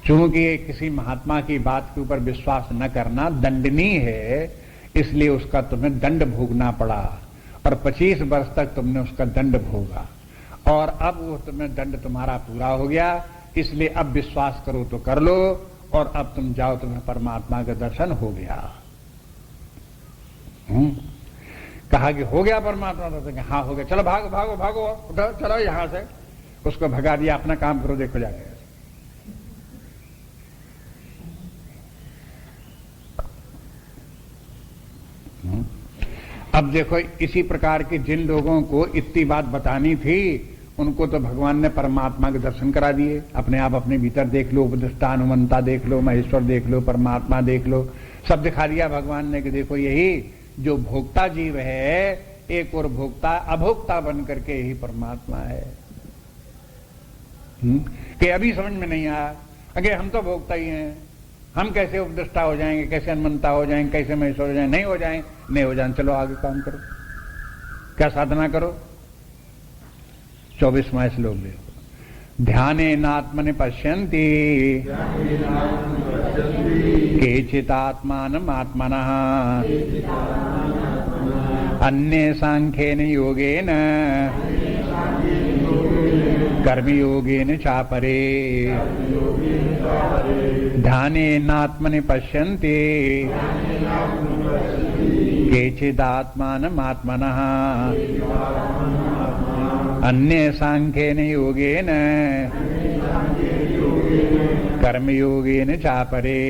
चूंकि किसी महात्मा की बात के ऊपर विश्वास न करना दंडनीय है, इसलिए उसका तुम्हें दंड भोगना पड़ा, और 25 वर्ष तक तुमने उसका दंड भोगा, और अब वो तुम्हें दंड तुम्हारा पूरा हो गया, इसलिए अब विश्वास करो तो कर लो, और अब तुम जाओ, तुम्हें परमात्मा का दर्शन हो गया। कहा कि हो गया परमात्मा दर्शन? हाँ हो गया। चलो भागो भागो भागो, उठो चलो यहां से। उसको भगा दिया, अपना काम करो, देखो जाके। अब देखो, इसी प्रकार के जिन लोगों को इतनी बात बतानी थी, उनको तो भगवान ने परमात्मा के दर्शन करा दिए। अपने आप अपने भीतर देख लो, उपदिष्टा अनुमंता देख लो, महेश्वर देख लो, परमात्मा देख लो, सब दिखा दिया भगवान ने कि देखो, यही जो भोक्ता जीव है, एक और भोक्ता अभोक्ता बन करके यही परमात्मा है। कि अभी समझ में नहीं आया, अगर हम तो भोक्ता ही हैं, हम कैसे उपदिष्टा हो जाएंगे, कैसे अनुमंता हो जाएंगे, कैसे महेश्वर हो जाएंगे? नहीं हो जाएंगे, नहीं हो जाएंगे। चलो आगे काम करो, क्या साधना करो। 24वां श्लोक देखो। ध्यानेनात्मनि पश्यन्ति केचिदात्मानम् आत्मनः अन्ये सांख्येन योगेन कर्मयोगेन चापरे। ध्यानेनात्मनि पश्यन्ति केचिदात्मानम् आत्मनः अन्ये सांख्येन योगेन कर्मयोगेन चापरे।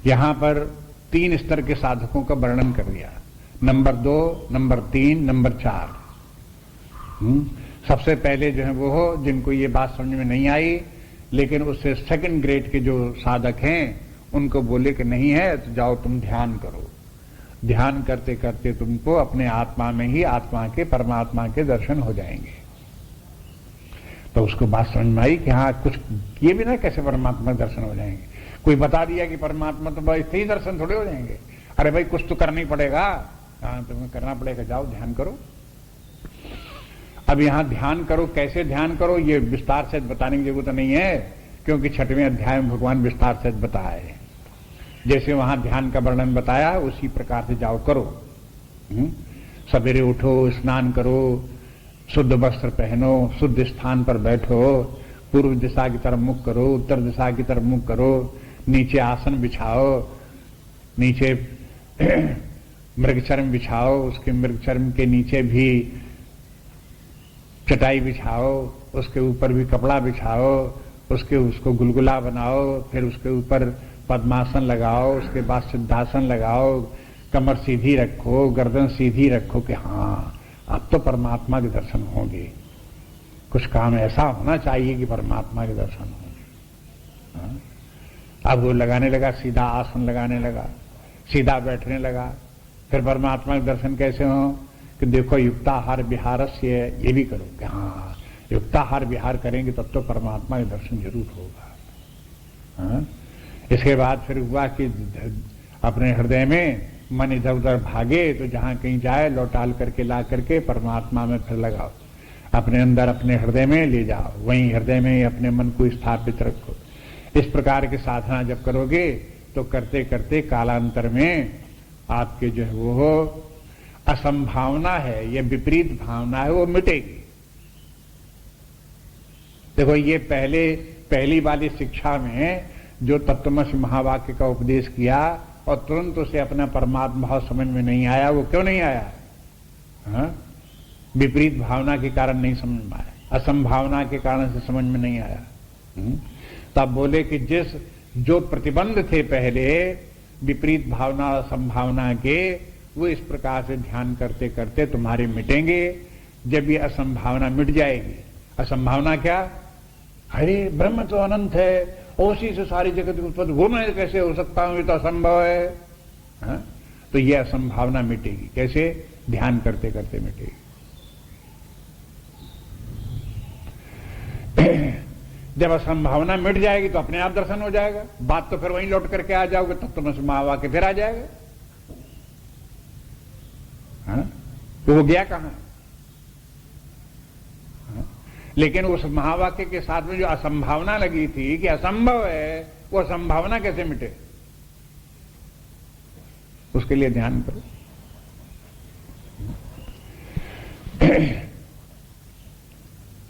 यहां पर 3 स्तर के साधकों का वर्णन कर दिया, नंबर 2, नंबर 3, नंबर 4। सबसे पहले जो है वो हो जिनको ये बात समझ में नहीं आई, लेकिन उससे 2nd ग्रेड के जो साधक हैं उनको बोले कि नहीं है तो जाओ तुम ध्यान करो। ध्यान करते करते तुमको अपने आत्मा में ही आत्मा के परमात्मा के दर्शन हो जाएंगे। तो उसको बात समझ में आई कि हाँ, कुछ ये भी ना कैसे परमात्मा के दर्शन हो जाएंगे। कोई बता दिया कि परमात्मा तो बस ही दर्शन थोड़े हो जाएंगे। अरे भाई, कुछ तो करना ही पड़ेगा। हाँ, तुम्हें करना पड़ेगा, जाओ ध्यान करो। अब यहां ध्यान करो, कैसे ध्यान करो, ये विस्तार से बताने की जरूरत नहीं है, क्योंकि 6वें अध्याय में भगवान विस्तार से बताए। जैसे वहां ध्यान का वर्णन बताया, उसी प्रकार से जाओ करो। सवेरे उठो, स्नान करो, शुद्ध वस्त्र पहनो, शुद्ध स्थान पर बैठो, पूर्व दिशा की तरफ मुख करो, उत्तर दिशा की तरफ मुख करो, नीचे आसन बिछाओ, नीचे मृगचर्म बिछाओ, उसके मृगचर्म के नीचे भी चटाई बिछाओ, उसके ऊपर भी कपड़ा बिछाओ, उसको गुलगुला बनाओ, फिर उसके ऊपर पद्मासन लगाओ, उसके बाद सिद्धासन लगाओ, कमर सीधी रखो, गर्दन सीधी रखो कि हाँ, अब तो परमात्मा के दर्शन होंगे। कुछ काम ऐसा होना चाहिए कि परमात्मा के दर्शन होंगे। अब वो लगाने लगा, सीधा आसन लगाने लगा, सीधा बैठने लगा। फिर परमात्मा के दर्शन कैसे हो कि देखो, युक्ताहार विहारस्य, ये भी करो कि हाँ, युक्ताहार विहार करेंगे तब तो परमात्मा के दर्शन जरूर होगा। इसके बाद फिर हुआ कि अपने हृदय में मन इधर उधर भागे, तो जहां कहीं जाए लौटाल करके ला करके परमात्मा में फिर लगाओ, अपने अंदर अपने हृदय में ले जाओ, वहीं हृदय में अपने मन को स्थापित रखो। इस प्रकार की साधना जब करोगे तो करते करते कालांतर में आपके जो है वो असंभावना है, ये विपरीत भावना है, वो मिटेगी। देखो, ये पहली वाली शिक्षा में जो तत्वमसि महावाक्य का उपदेश किया और तुरंत उसे अपना परमात्मा भाव समझ में नहीं आया, वो क्यों नहीं आया? विपरीत भावना के कारण नहीं समझ में आया, असंभावना के कारण से समझ में नहीं आया। तब बोले कि जो प्रतिबंध थे पहले विपरीत भावना और असंभावना के, वो इस प्रकार से ध्यान करते करते तुम्हारे मिटेंगे। जब ये असंभावना मिट जाएगी, असंभावना क्या? अरे ब्रह्म तो अनंत है, उसी से सारी जगत की उत्पत्ति, वो मैं कैसे हो सकता हूं, ये तो असंभव है। हाँ? तो यह असंभावना मिटेगी। कैसे? ध्यान करते करते मिटेगी। जब असंभावना मिट जाएगी तो अपने आप दर्शन हो जाएगा। बात तो फिर वहीं लौट करके आ जाओगे, तब तो मैं महावा के फिर आ जाएगा। हाँ? तो वो गया कहां? हाँ? लेकिन उस महावाक्य के साथ में जो असंभावना लगी थी कि असंभव है, वो असंभावना कैसे मिटे? उसके लिए ध्यान करो।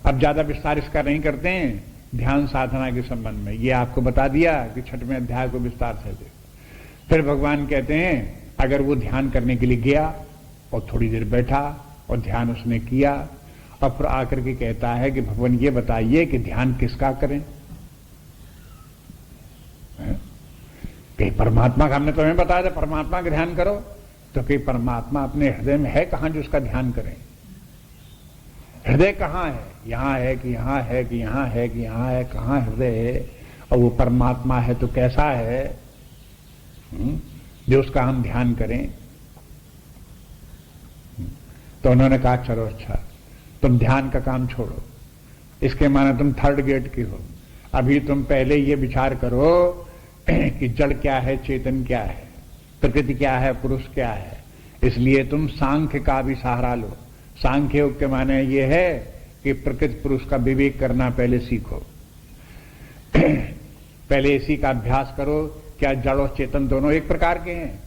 अब ज्यादा विस्तार इसका नहीं करते हैं ध्यान साधना के संबंध में। ये आपको बता दिया कि 6वें अध्याय को विस्तार से दे। फिर भगवान कहते हैं अगर वो ध्यान करने के लिए गया और थोड़ी देर बैठा और ध्यान उसने किया और फिर आकर के कहता है कि भगवान ये बताइए कि ध्यान किसका करें? कहीं परमात्मा का, हमने तुम्हें बताया था परमात्मा का ध्यान करो, तो कहीं परमात्मा अपने हृदय में है कहां जो उसका ध्यान करें? हृदय कहां है? यहां है कि यहां है कि यहां है कि यहां है? कहां हृदय है? और वो परमात्मा है तो कैसा है जो उसका हम ध्यान करें? तो उन्होंने कहा चलो अच्छा, तुम ध्यान का काम छोड़ो, इसके माने तुम थर्ड गेट की हो। अभी तुम पहले ये विचार करो कि जड़ क्या है, चेतन क्या है, प्रकृति क्या है, पुरुष क्या है। इसलिए तुम सांख्य का भी सहारा लो। सांख्य योग के माने ये है कि प्रकृति पुरुष का विवेक करना पहले सीखो। पहले इसी का अभ्यास करो। क्या जड़ और चेतन दोनों एक प्रकार के हैं?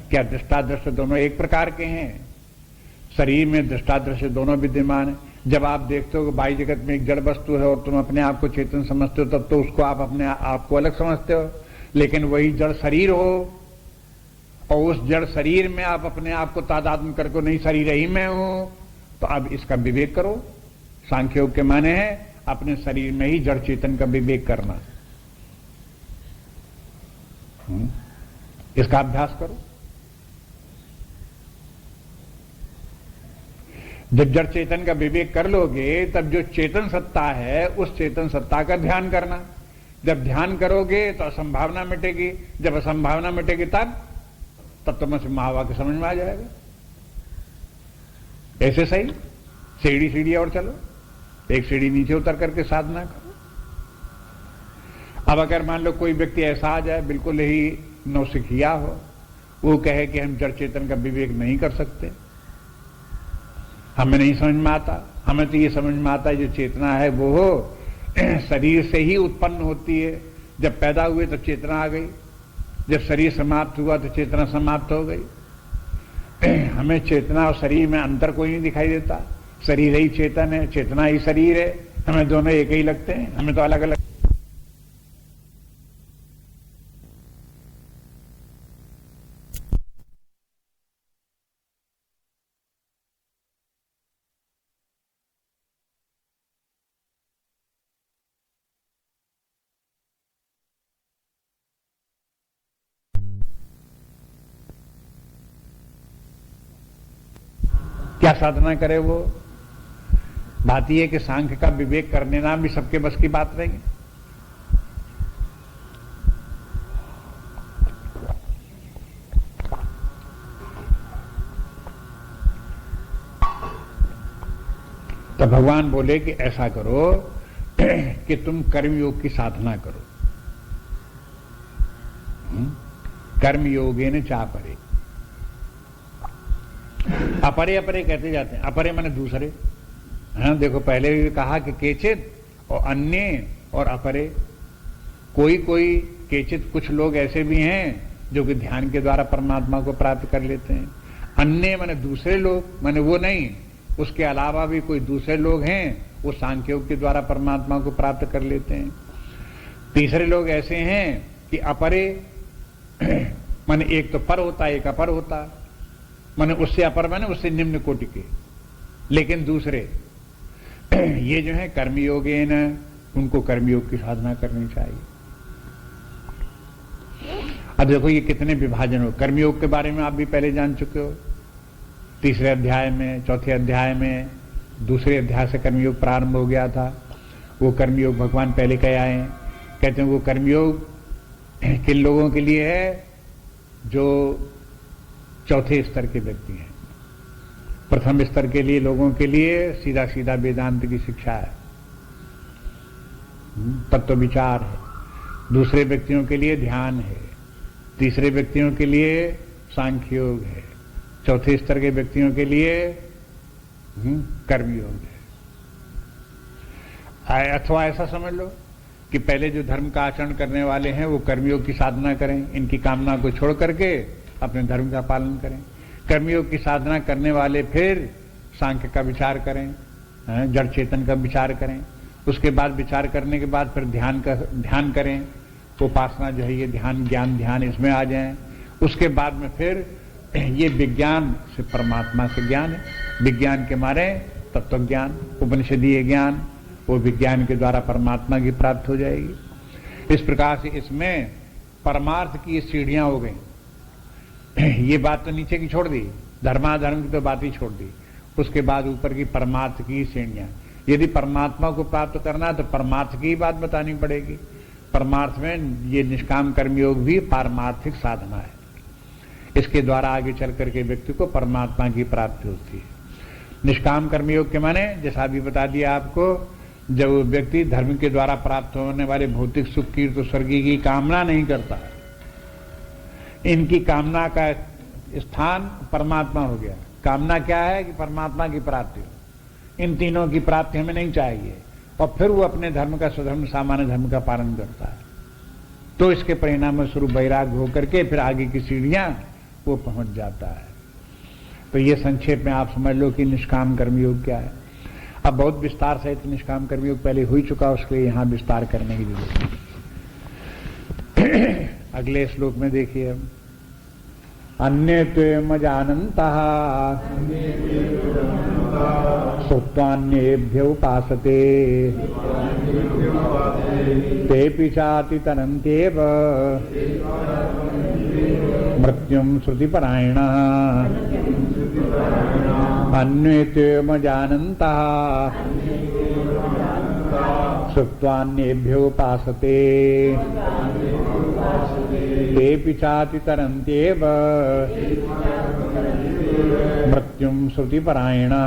क्या दृष्टादृश्य दोनों एक प्रकार के हैं? शरीर में दृष्टादृश्य दोनों विद्यमान है। जब आप देखते हो कि बाह्य जगत में एक जड़ वस्तु है और तुम अपने आप को चेतन समझते हो, तब तो उसको आप अपने आप को अलग समझते हो। लेकिन वही जड़ शरीर हो और उस जड़ शरीर में आप अपने आप को तादात्म्य करके नहीं शरीर ही में हो, तो अब इसका विवेक करो। सांख्य योग के माने है अपने शरीर में ही जड़ चेतन का विवेक करना। इसका अभ्यास करो। जब जड़ चेतन का विवेक कर लोगे तब जो चेतन सत्ता है उस चेतन सत्ता का ध्यान करना। जब ध्यान करोगे तो असंभावना मिटेगी। जब असंभावना मिटेगी तब तुम्हें महावा के समझ में आ जाएगा। ऐसे सही सीढ़ी सीढ़ी और चलो, एक सीढ़ी नीचे उतर करके साधना करो। अब अगर मान लो कोई व्यक्ति ऐसा आ जाए बिल्कुल ही नौसिखिया हो, वो कहे कि हम जड़ चेतन का विवेक नहीं कर सकते, हमें नहीं समझ में आता। हमें तो ये समझ में आता है जो चेतना है वो शरीर से ही उत्पन्न होती है। जब पैदा हुए तब चेतना आ गई, जब शरीर समाप्त हुआ तो चेतना समाप्त हो गई। हमें चेतना और शरीर में अंतर कोई नहीं दिखाई देता। शरीर ही चेतन है, चेतना ही शरीर है। हमें दोनों एक ही लगते हैं, हमें तो अलग अलग। क्या साधना करे वो? बात यह है कि सांख्य का विवेक करने ना भी सबके बस की बात रहेगी। तो भगवान बोले कि ऐसा करो कि तुम कर्मयोग की साधना करो। कर्मयोगेन चापरे। अपरे अपरे कहते जाते हैं। अपरे माने दूसरे। हाँ, देखो पहले भी कहा कि केचित और अन्य और अपरे। कोई कोई केचित कुछ लोग ऐसे भी हैं जो कि ध्यान के द्वारा परमात्मा को प्राप्त कर लेते हैं। अन्य माने दूसरे लोग, माने वो नहीं, उसके अलावा भी कोई दूसरे लोग हैं वो सांख्य योग के द्वारा परमात्मा को प्राप्त कर लेते हैं। तीसरे लोग ऐसे हैं कि अपरे माने एक तो पर होता है, एक अपर होता है। माने उससे अपर माने उससे निम्न कोटि के। लेकिन दूसरे ये जो है कर्मयोगे न, उनको कर्मयोग की साधना करनी चाहिए। अब देखो ये कितने विभाजन हो। कर्मयोग के बारे में आप भी पहले जान चुके हो। तीसरे अध्याय में, चौथे अध्याय में, दूसरे अध्याय से कर्मयोग प्रारंभ हो गया था। वो कर्मयोग भगवान पहले कह आए हैं। कहते हैं वो कर्मयोग किन लोगों के लिए है? जो चौथे स्तर के व्यक्ति हैं। प्रथम स्तर के लिए लोगों के लिए सीधा सीधा वेदांत की शिक्षा है, तत्व विचार है। दूसरे व्यक्तियों के लिए ध्यान है, तीसरे व्यक्तियों के लिए सांख्य योग है, चौथे स्तर के व्यक्तियों के लिए कर्मयोग है। अथवा ऐसा समझ लो कि पहले जो धर्म का आचरण करने वाले हैं वो कर्मयोग की साधना करें, इनकी कामना को छोड़ करके अपने धर्म का पालन करें। कर्मयोग की साधना करने वाले फिर सांख्य का विचार करें, जड़ चेतन का विचार करें। उसके बाद विचार करने के बाद फिर ध्यान करें, उपासना जो है ये ध्यान, ज्ञान, ध्यान इसमें आ जाएं। उसके बाद में फिर ये विज्ञान से परमात्मा से ज्ञान है, विज्ञान के मारे तत्व ज्ञान, उपनिषदीय ज्ञान, वो विज्ञान के द्वारा परमात्मा की प्राप्त हो जाएगी। इस प्रकार से इसमें परमार्थ की सीढ़ियां हो गई। ये बात तो नीचे की छोड़ दी, धर्माधर्म की तो बात ही छोड़ दी। उसके बाद ऊपर की परमार्थ की सीढ़ियां। यदि परमात्मा को प्राप्त करना है तो परमार्थ की बात बतानी पड़ेगी। परमार्थ में ये निष्काम कर्मयोग भी पारमार्थिक साधना है। इसके द्वारा आगे चल करके व्यक्ति को परमात्मा की प्राप्ति होती है। निष्काम कर्मयोग के माने जैसा अभी बता दिया आपको, जब व्यक्ति धर्म के द्वारा प्राप्त होने वाले भौतिक सुख, कीर्ति, स्वर्ग की कामना नहीं करता, इनकी कामना का स्थान परमात्मा हो गया। कामना क्या है कि परमात्मा की प्राप्ति हो। इन तीनों की प्राप्ति हमें नहीं चाहिए, और फिर वो अपने धर्म का, स्वधर्म, सामान्य धर्म का पालन करता है। तो इसके परिणाम स्वरूप वैराग्य होकर के फिर आगे की सीढ़ियां वो पहुंच जाता है। तो ये संक्षेप में आप समझ लो कि निष्काम कर्मयोग क्या है। अब बहुत विस्तार सहित निष्काम कर्मयोग पहले हो ही चुका, उसके लिए यहां विस्तार करने की जरूरत है। अगले श्लोक में देखिए, अन्ये त्वेम जानन्तः श्रुत्वान्येभ्य उपासते तेऽपि चाति तरन्त्येव मृत्युं श्रुतिपरायणः। अन्ये त्वेम जानन्तः श्रुत्वान्येभ्य उपासते तेऽपि चाति तरन्त्येव मृत्युं श्रुतिपरायणः।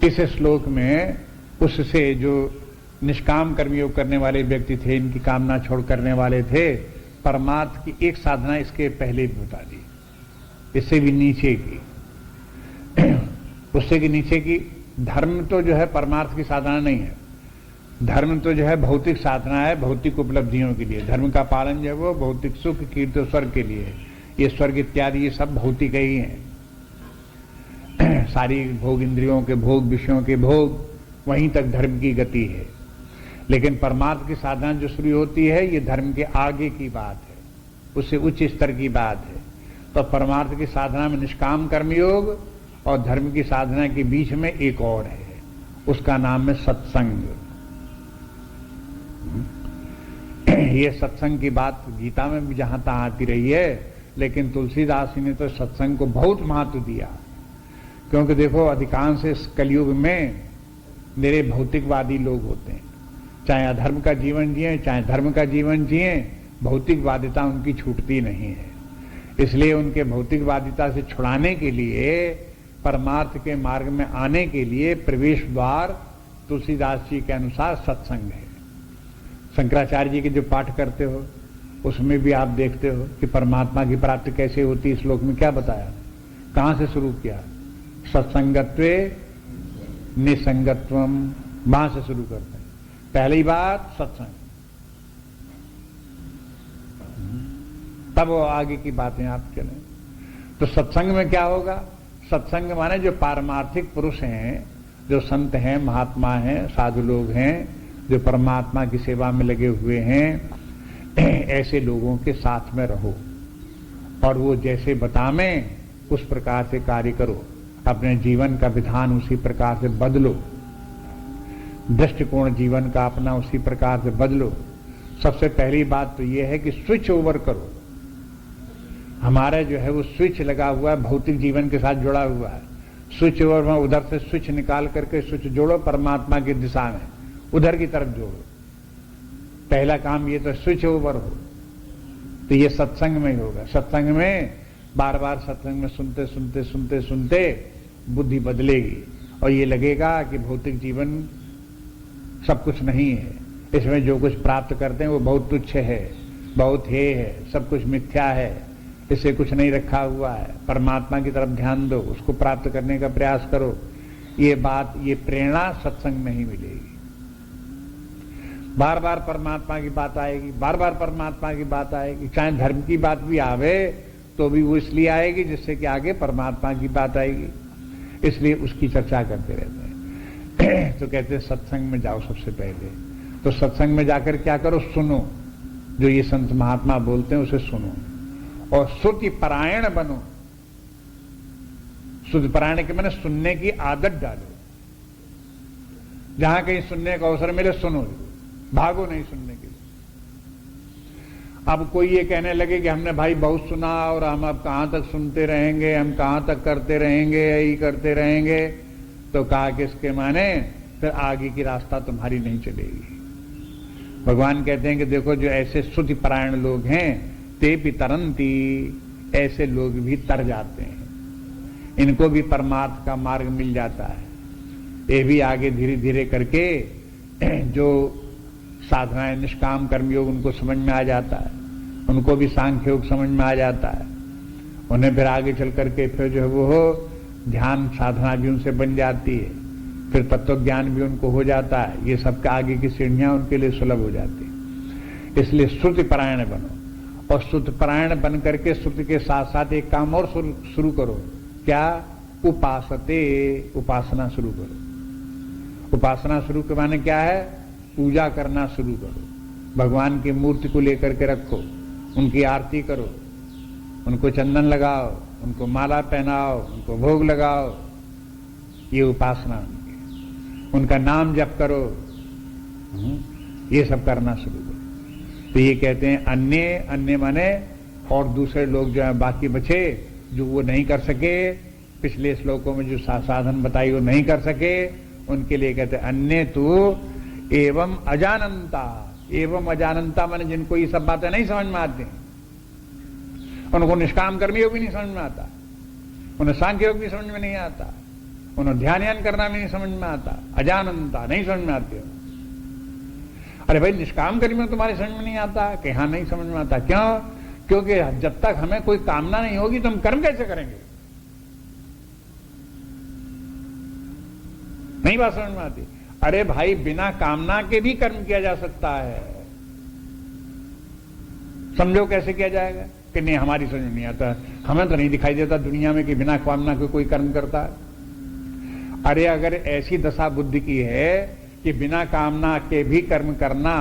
इस श्लोक में उससे जो निष्काम कर्मयोग करने वाले व्यक्ति थे, इनकी कामना छोड़ करने वाले थे, परमार्थ की एक साधना इसके पहले भी बता दी, इससे भी नीचे की, उससे की नीचे की। धर्म तो जो है परमार्थ की साधना नहीं है, धर्म तो जो है भौतिक साधना है, भौतिक उपलब्धियों के लिए। धर्म का पालन जो है वो भौतिक सुख, कीर्ति, स्वर्ग के लिए। ये स्वर्ग इत्यादि ये सब भौतिक ही हैं। सारी भोग, इंद्रियों के भोग, विषयों के भोग, वहीं तक धर्म की गति है। लेकिन परमार्थ की साधना जो शुरू होती है ये धर्म के आगे की बात है, उससे उच्च स्तर की बात है। तो परमार्थ की साधना में निष्काम कर्मयोग और धर्म की साधना के बीच में एक और है, उसका नाम है सत्संग। ये सत्संग की बात गीता में भी जहां तहां आती रही है, लेकिन तुलसीदास जी ने तो सत्संग को बहुत महत्व दिया। क्योंकि देखो, अधिकांश इस कलयुग में मेरे भौतिकवादी लोग होते हैं, चाहे अधर्म का जीवन जिए चाहे धर्म का जीवन जिए, भौतिकवादिता उनकी छूटती नहीं है। इसलिए उनके भौतिकवादिता से छुड़ाने के लिए, परमार्थ के मार्ग में आने के लिए प्रवेश द्वार तुलसीदास जी के अनुसार सत्संग है। शंकराचार्य जी के जो पाठ करते हो उसमें भी आप देखते हो कि परमात्मा की प्राप्ति कैसे होती है। इस श्लोक में क्या बताया, कहां से शुरू किया? सत्संगत्वे निसंगत्वम, वहां से शुरू करते हैं। पहली बात सत्संग, तब वो आगे की बातें आप चलें। तो सत्संग में क्या होगा? सत्संग माने जो पारमार्थिक पुरुष हैं, जो संत हैं, महात्मा हैं, साधु लोग हैं, जो परमात्मा की सेवा में लगे हुए हैं, ऐसे लोगों के साथ में रहो और वो जैसे बतावें उस प्रकार से कार्य करो। अपने जीवन का विधान उसी प्रकार से बदलो, दृष्टिकोण जीवन का अपना उसी प्रकार से बदलो। सबसे पहली बात तो यह है कि स्विच ओवर करो। हमारा जो है वो स्विच लगा हुआ है, भौतिक जीवन के साथ जुड़ा हुआ है। स्विच ओवर में उधर से स्विच निकाल करके स्विच जोड़ो परमात्मा की दिशा में, उधर की तरफ जोड़ो। पहला काम ये तो स्विच ओवर हो, तो ये सत्संग में ही होगा। सत्संग में बार बार सत्संग में सुनते सुनते सुनते सुनते बुद्धि बदलेगी और ये लगेगा कि भौतिक जीवन सब कुछ नहीं है, इसमें जो कुछ प्राप्त करते हैं वो बहुत तुच्छ है, बहुत है, सब कुछ मिथ्या है, इससे कुछ नहीं रखा हुआ है। परमात्मा की तरफ ध्यान दो, उसको प्राप्त करने का प्रयास करो। ये बात, ये प्रेरणा सत्संग में ही मिलेगी। बार बार परमात्मा की बात आएगी, बार बार परमात्मा की बात आएगी। चाहे धर्म की बात भी आवे तो भी वो इसलिए आएगी जिससे कि आगे परमात्मा की बात आएगी, इसलिए उसकी चर्चा करते रहते हैं। तो कहते हैं सत्संग में जाओ सबसे पहले। तो सत्संग में जाकर क्या करो? सुनो, जो ये संत महात्मा बोलते हैं उसे सुनो और श्रुति परायण बनो। श्रुति परायण के मैंने सुनने की आदत डालो। जहां कहीं सुनने का अवसर मिले सुनो, भागो नहीं सुनने के लिए। अब कोई ये कहने लगे कि हमने भाई बहुत सुना और हम अब कहां तक सुनते रहेंगे, हम कहां तक करते रहेंगे, यही करते रहेंगे, तो कहा कि इसके माने फिर आगे की रास्ता तुम्हारी नहीं चलेगी। भगवान कहते हैं कि देखो, जो ऐसे श्रुति परायण लोग हैं ते भी तरंती, ऐसे लोग भी तर जाते हैं, इनको भी परमार्थ का मार्ग मिल जाता है। ये भी आगे धीरे धीरे करके जो साधनाएं, निष्काम कर्मयोग उनको समझ में आ जाता है, उनको भी सांख्य योग समझ में आ जाता है। उन्हें फिर आगे चल करके फिर जो है वो ध्यान साधना भी उनसे बन जाती है, फिर तत्व ज्ञान भी उनको हो जाता है। ये सबका आगे की सीढ़ियां उनके लिए सुलभ हो जाती है। इसलिए श्रुति परायण बनो और श्रुति परायण बन करके श्रुति के साथ साथ एक काम और शुरू करो। क्या? उपासते, उपासना शुरू करो। उपासना शुरू के माने क्या है? पूजा करना शुरू करो। भगवान की मूर्ति को लेकर के रखो, उनकी आरती करो, उनको चंदन लगाओ, उनको माला पहनाओ, उनको भोग लगाओ। ये उपासना उनकी, उनका नाम जप करो, ये सब करना शुरू करो। तो ये कहते हैं अन्य, अन्य माने और दूसरे लोग जो है बाकी बचे, जो वो नहीं कर सके, पिछले श्लोकों में जो साधन बताई वो नहीं कर सके, उनके लिए कहते हैं अन्य तू एवं अजानंता। एवं अजानंता माने जिनको ये सब बातें नहीं समझ में आती, उनको निष्काम कर्मी योग भी नहीं समझ में आता, उन्हें सांख्य योग भी समझ में नहीं आता, उन्हें ध्यान करना भी नहीं समझ में आता। अजानंता, नहीं समझ में आती। अरे भाई, निष्काम कर्मी तुम्हारे समझ में नहीं आता कि हाँ नहीं समझ में आता। क्यों? क्योंकि जब तक हमें कोई कामना नहीं होगी तो हम कर्म कैसे करेंगे? नहीं बात समझ में आती। अरे भाई, बिना कामना के भी कर्म किया जा सकता है। समझो कैसे किया जाएगा? कि नहीं हमारी समझ में नहीं आता, हमें तो नहीं दिखाई देता दुनिया में कि बिना कामना के कोई कर्म करता है। अरे अगर ऐसी दशा बुद्धि की है कि बिना कामना के भी कर्म करना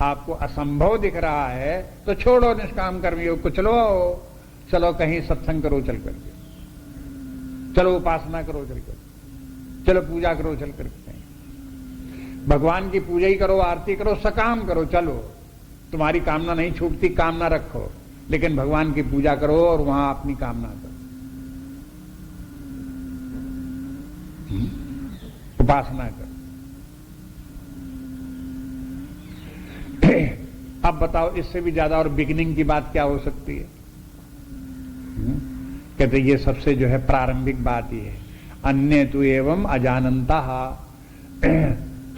आपको असंभव दिख रहा है, तो छोड़ो निष्काम कर्मयोग को, चलो कहीं सत्संग करो चल करके, चलो उपासना करो चल करके, चलो पूजा करो चल करके, भगवान की पूजा ही करो, आरती करो, सकाम करो। चलो, तुम्हारी कामना नहीं छूटती, कामना रखो, लेकिन भगवान की पूजा करो और वहां अपनी कामना करो, उपासना करो। अब बताओ, इससे भी ज्यादा और बिगिनिंग की बात क्या हो सकती है? कहते ये सबसे जो है प्रारंभिक बात ये है। अन्य तु एवं अजानंता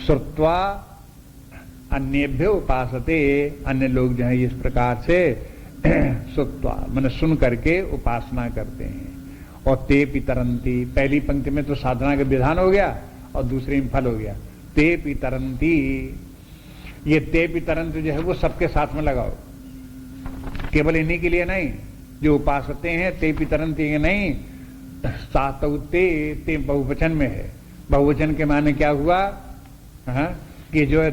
श्रुत्वा अन्येभ्यो उपासते। अन्य लोग जो है इस प्रकार से श्रुत्वा मैंने सुन करके उपासना करते हैं। और ते पितरंती, पहली पंक्ति में तो साधना का विधान हो गया और दूसरी में फल हो गया। ते पितरंती, ये ते पितरंत जो है वो सबके साथ में लगाओ, केवल इन्हीं के लिए नहीं। जो उपासते हैं ते पितरंती के नहीं, सातौते ते बहुवचन में है। बहुवचन के माने क्या हुआ? कि जो है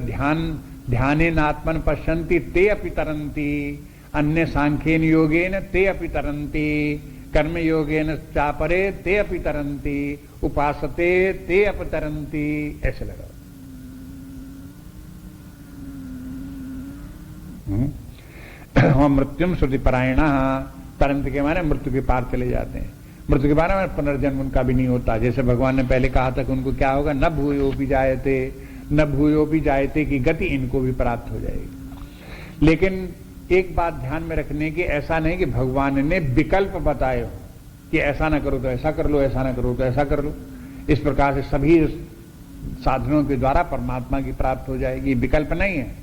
ध्यानेन आत्मन पश्यन्ति ते अपि तरन्ति, अन्य सांख्येन योगेन ते अपि तरन्ति, कर्म योगेन चापरे ते अपि तरन्ति, उपासते ते अपि तरन्ति, ऐसे लगाओ। मृत्युम श्रुति परायण, तरंत के माने मृत्यु के पार चले जाते हैं। मृत्यु के बारे में पुनर्जन्म उनका भी नहीं होता। जैसे भगवान ने पहले कहा था कि उनको क्या होगा, न भूयो भी जायते, न भूयो भी जायते की गति इनको भी प्राप्त हो जाएगी। लेकिन एक बात ध्यान में रखने की, ऐसा नहीं कि भगवान ने विकल्प बताए हो कि ऐसा ना करो तो ऐसा कर लो, ऐसा ना करो तो ऐसा कर लो। इस प्रकार से सभी साधनों के द्वारा परमात्मा की प्राप्त हो जाएगी, विकल्प नहीं है।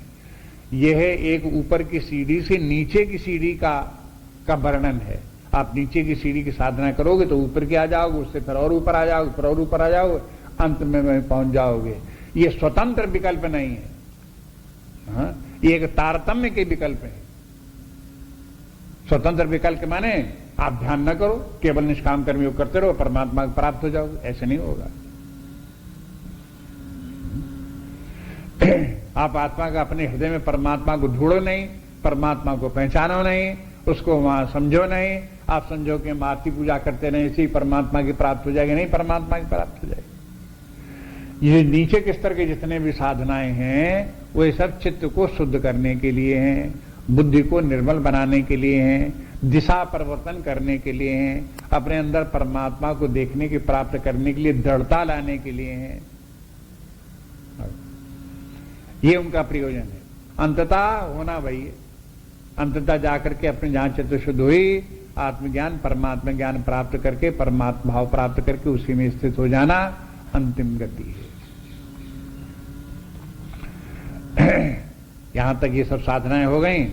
यह एक ऊपर की सीढ़ी से नीचे की सीढ़ी का वर्णन है। आप नीचे की सीढ़ी की साधना करोगे तो ऊपर की आ जाओगे, उससे फिर और ऊपर आ जाओगे, फिर और ऊपर आ जाओगे, अंत में पहुंच जाओगे। ये स्वतंत्र विकल्प नहीं है, हाँ? ये एक तारतम्य के विकल्प है। स्वतंत्र विकल्प माने आप ध्यान न करो, केवल निष्काम कर्म योग करते रहो, परमात्मा को प्राप्त हो जाओगे, ऐसे नहीं होगा। आप आत्मा का अपने हृदय में परमात्मा को ढूंढो नहीं, परमात्मा को पहचानो नहीं, उसको वहां समझो नहीं। आप समझो कि हम आरती पूजा करते नहीं, इसी परमात्मा की प्राप्त हो जाएगी, नहीं, परमात्मा की प्राप्त हो जाएगी। ये नीचे के स्तर के जितने भी साधनाएं हैं वो ये सब चित्त को शुद्ध करने के लिए हैं, बुद्धि को निर्मल बनाने के लिए हैं, दिशा परिवर्तन करने के लिए हैं, अपने अंदर परमात्मा को देखने की प्राप्त करने के लिए दृढ़ता लाने के लिए हैं। ये उनका प्रयोजन है। अंततः होना वही है, अंततः जाकर के अपने जहां चित्त शुद्ध हुई, आत्मज्ञान परमात्मा ज्ञान प्राप्त करके, परमात्मा भाव प्राप्त करके उसी में स्थित हो जाना अंतिम गति है। यहां तक ये सब साधनाएं हो गई।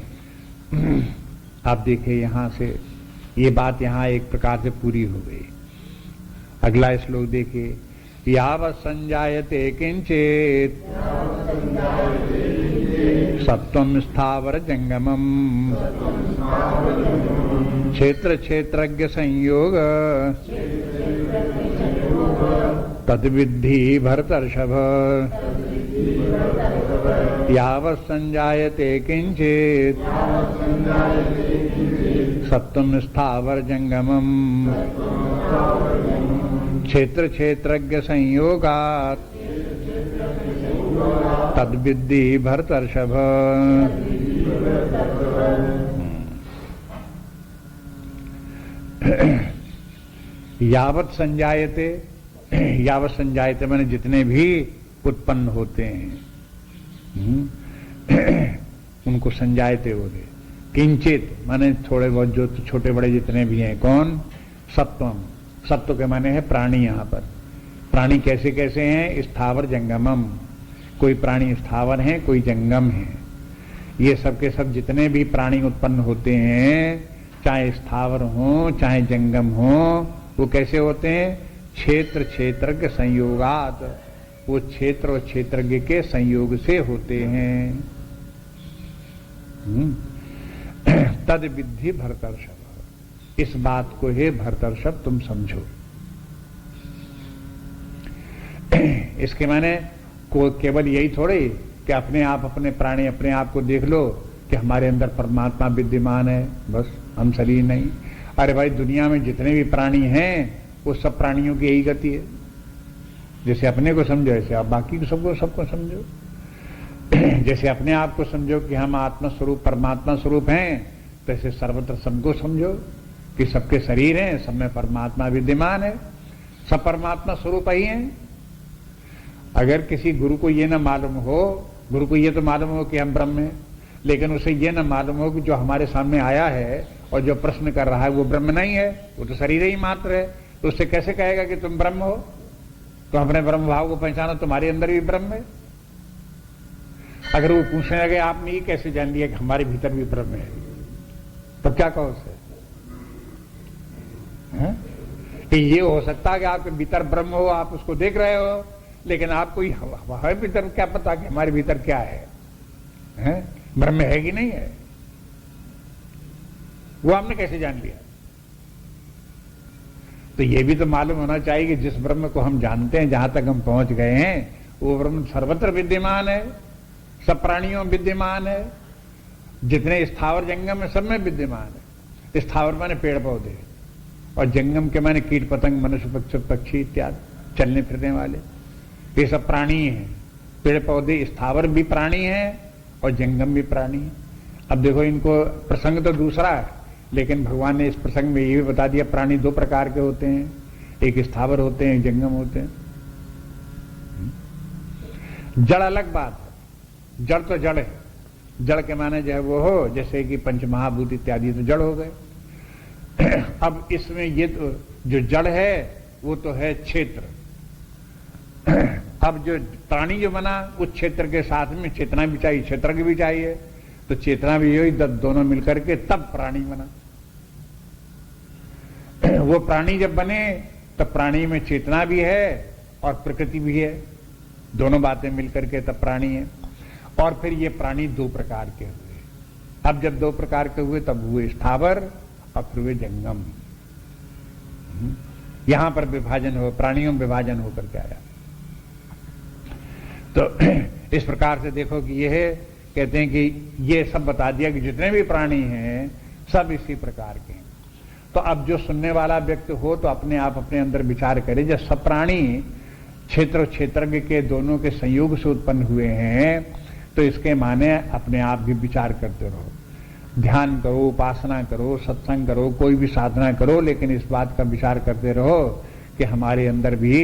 आप देखिए यहां से ये बात यहां एक प्रकार से पूरी हो गई। अगला श्लोक देखिए, यावत् संजायते किंचित सत्वं स्थावर जंगमम् क्षेत्र क्षेत्रज्ञ संयोग तद्विद्धि भरतर्षभ। यावत् संजायते किंचित सत्वं स्थावर जंगमम् क्षेत्र क्षेत्रज्ञ संयोगात् तद्विद्धि भरतर्षभ। यावत् संजायते, यावत् संजायते माने जितने भी उत्पन्न होते हैं उनको संजायते बोले। किंचित माने थोड़े बहुत, जो छोटे बड़े जितने भी हैं। कौन? सत्वम, सत्व के माने है प्राणी। यहां पर प्राणी कैसे कैसे हैं? स्थावर जंगमम, कोई प्राणी स्थावर हैं, कोई जंगम है। ये सब के सब जितने भी प्राणी उत्पन्न होते हैं, चाहे स्थावर हो चाहे जंगम हो, वो कैसे होते हैं? क्षेत्र क्षेत्रज्ञ संयोगात, वो क्षेत्र और क्षेत्रज्ञ के संयोग से होते हैं। तद विद्धि भरतर्षभ, इस बात को हे भरतर्षभ तुम समझो। इसके माने को केवल यही थोड़े कि अपने आप अपने प्राणी अपने आप को देख लो कि हमारे अंदर परमात्मा विद्यमान है, बस हम शरीर नहीं। अरे भाई, दुनिया में जितने भी प्राणी हैं वो सब प्राणियों की यही गति है। जैसे अपने को समझो ऐसे आप बाकी को सबको समझो। जैसे अपने आप को समझो कि हम आत्मा स्वरूप परमात्मा स्वरूप हैं, तैसे सर्वत्र सबको समझो कि सबके शरीर हैं, सब में परमात्मा विद्यमान है, सब परमात्मा स्वरूप ही हैं। अगर किसी गुरु को ये ना मालूम हो, गुरु को ये तो मालूम हो कि हम ब्रह्म हैं, लेकिन उसे ये ना मालूम हो कि जो हमारे सामने आया है और जो प्रश्न कर रहा है वो ब्रह्म नहीं है, वो तो शरीर ही मात्र है, तो उससे कैसे कहेगा कि तुम ब्रह्म हो? तो अपने ब्रह्म भाव को पहचानो, तुम्हारे अंदर भी ब्रह्म है। अगर वो पूछने लगे आपने ये कैसे जान लिया कि हमारे भीतर भी ब्रह्म है, तो क्या कहो उसे? कि ये हो सकता है कि आपके भीतर ब्रह्म हो, आप उसको देख रहे हो, लेकिन आपको हमारे भीतर क्या पता कि हमारे भीतर क्या है? ब्रह्म है कि नहीं है, वो आपने कैसे जान लिया? तो ये भी तो मालूम होना चाहिए कि जिस ब्रह्म को हम जानते हैं, जहां तक हम पहुंच गए हैं, वो ब्रह्म सर्वत्र विद्यमान है, सब प्राणियों में विद्यमान है, जितने स्थावर जंगम है सब में विद्यमान है। स्थावर माने पेड़ पौधे, और जंगम के माने कीट पतंग, मनुष्य पक्षी इत्यादि चलने फिरने वाले, ये सब प्राणी हैं। पेड़ पौधे स्थावर भी प्राणी हैं और जंगम भी प्राणी है। अब देखो, इनको प्रसंग तो दूसरा है, लेकिन भगवान ने इस प्रसंग में ये भी बता दिया प्राणी दो प्रकार के होते हैं, एक स्थावर होते हैं, जंगम होते हैं। जड़ अलग बात है, जड़ तो जड़ है, जड़ के माने जो है वो हो, जैसे कि पंचमहाभूत इत्यादि तो जड़ हो गए। अब इसमें ये तो जो जड़ है वो तो है क्षेत्र। अब जो प्राणी जो बना उस क्षेत्र के साथ में चेतना भी चाहिए, क्षेत्र की भी चाहिए, तो चेतना भी यही दोनों मिलकर के तब प्राणी बना। वो प्राणी जब बने तब प्राणी में चेतना भी है और प्रकृति भी है, दोनों बातें मिलकर के तब प्राणी है। और फिर ये प्राणी दो प्रकार के हुए। अब जब दो प्रकार के हुए तब हुए स्थावर और फिर हुए जंगम। यहां पर विभाजन हो, प्राणियों में विभाजन होकर के आया। तो इस प्रकार से देखो कि यह कहते हैं कि ये सब बता दिया कि जितने भी प्राणी हैं सब इसी प्रकार के हैं। तो अब जो सुनने वाला व्यक्ति हो तो अपने आप अपने अंदर विचार करे, जब सब प्राणी क्षेत्र और क्षेत्रज्ञ के दोनों के संयोग से उत्पन्न हुए हैं तो इसके माने अपने आप भी विचार करते रहो, ध्यान करो, उपासना करो, सत्संग करो, कोई भी साधना करो, लेकिन इस बात का विचार करते रहो कि हमारे अंदर भी,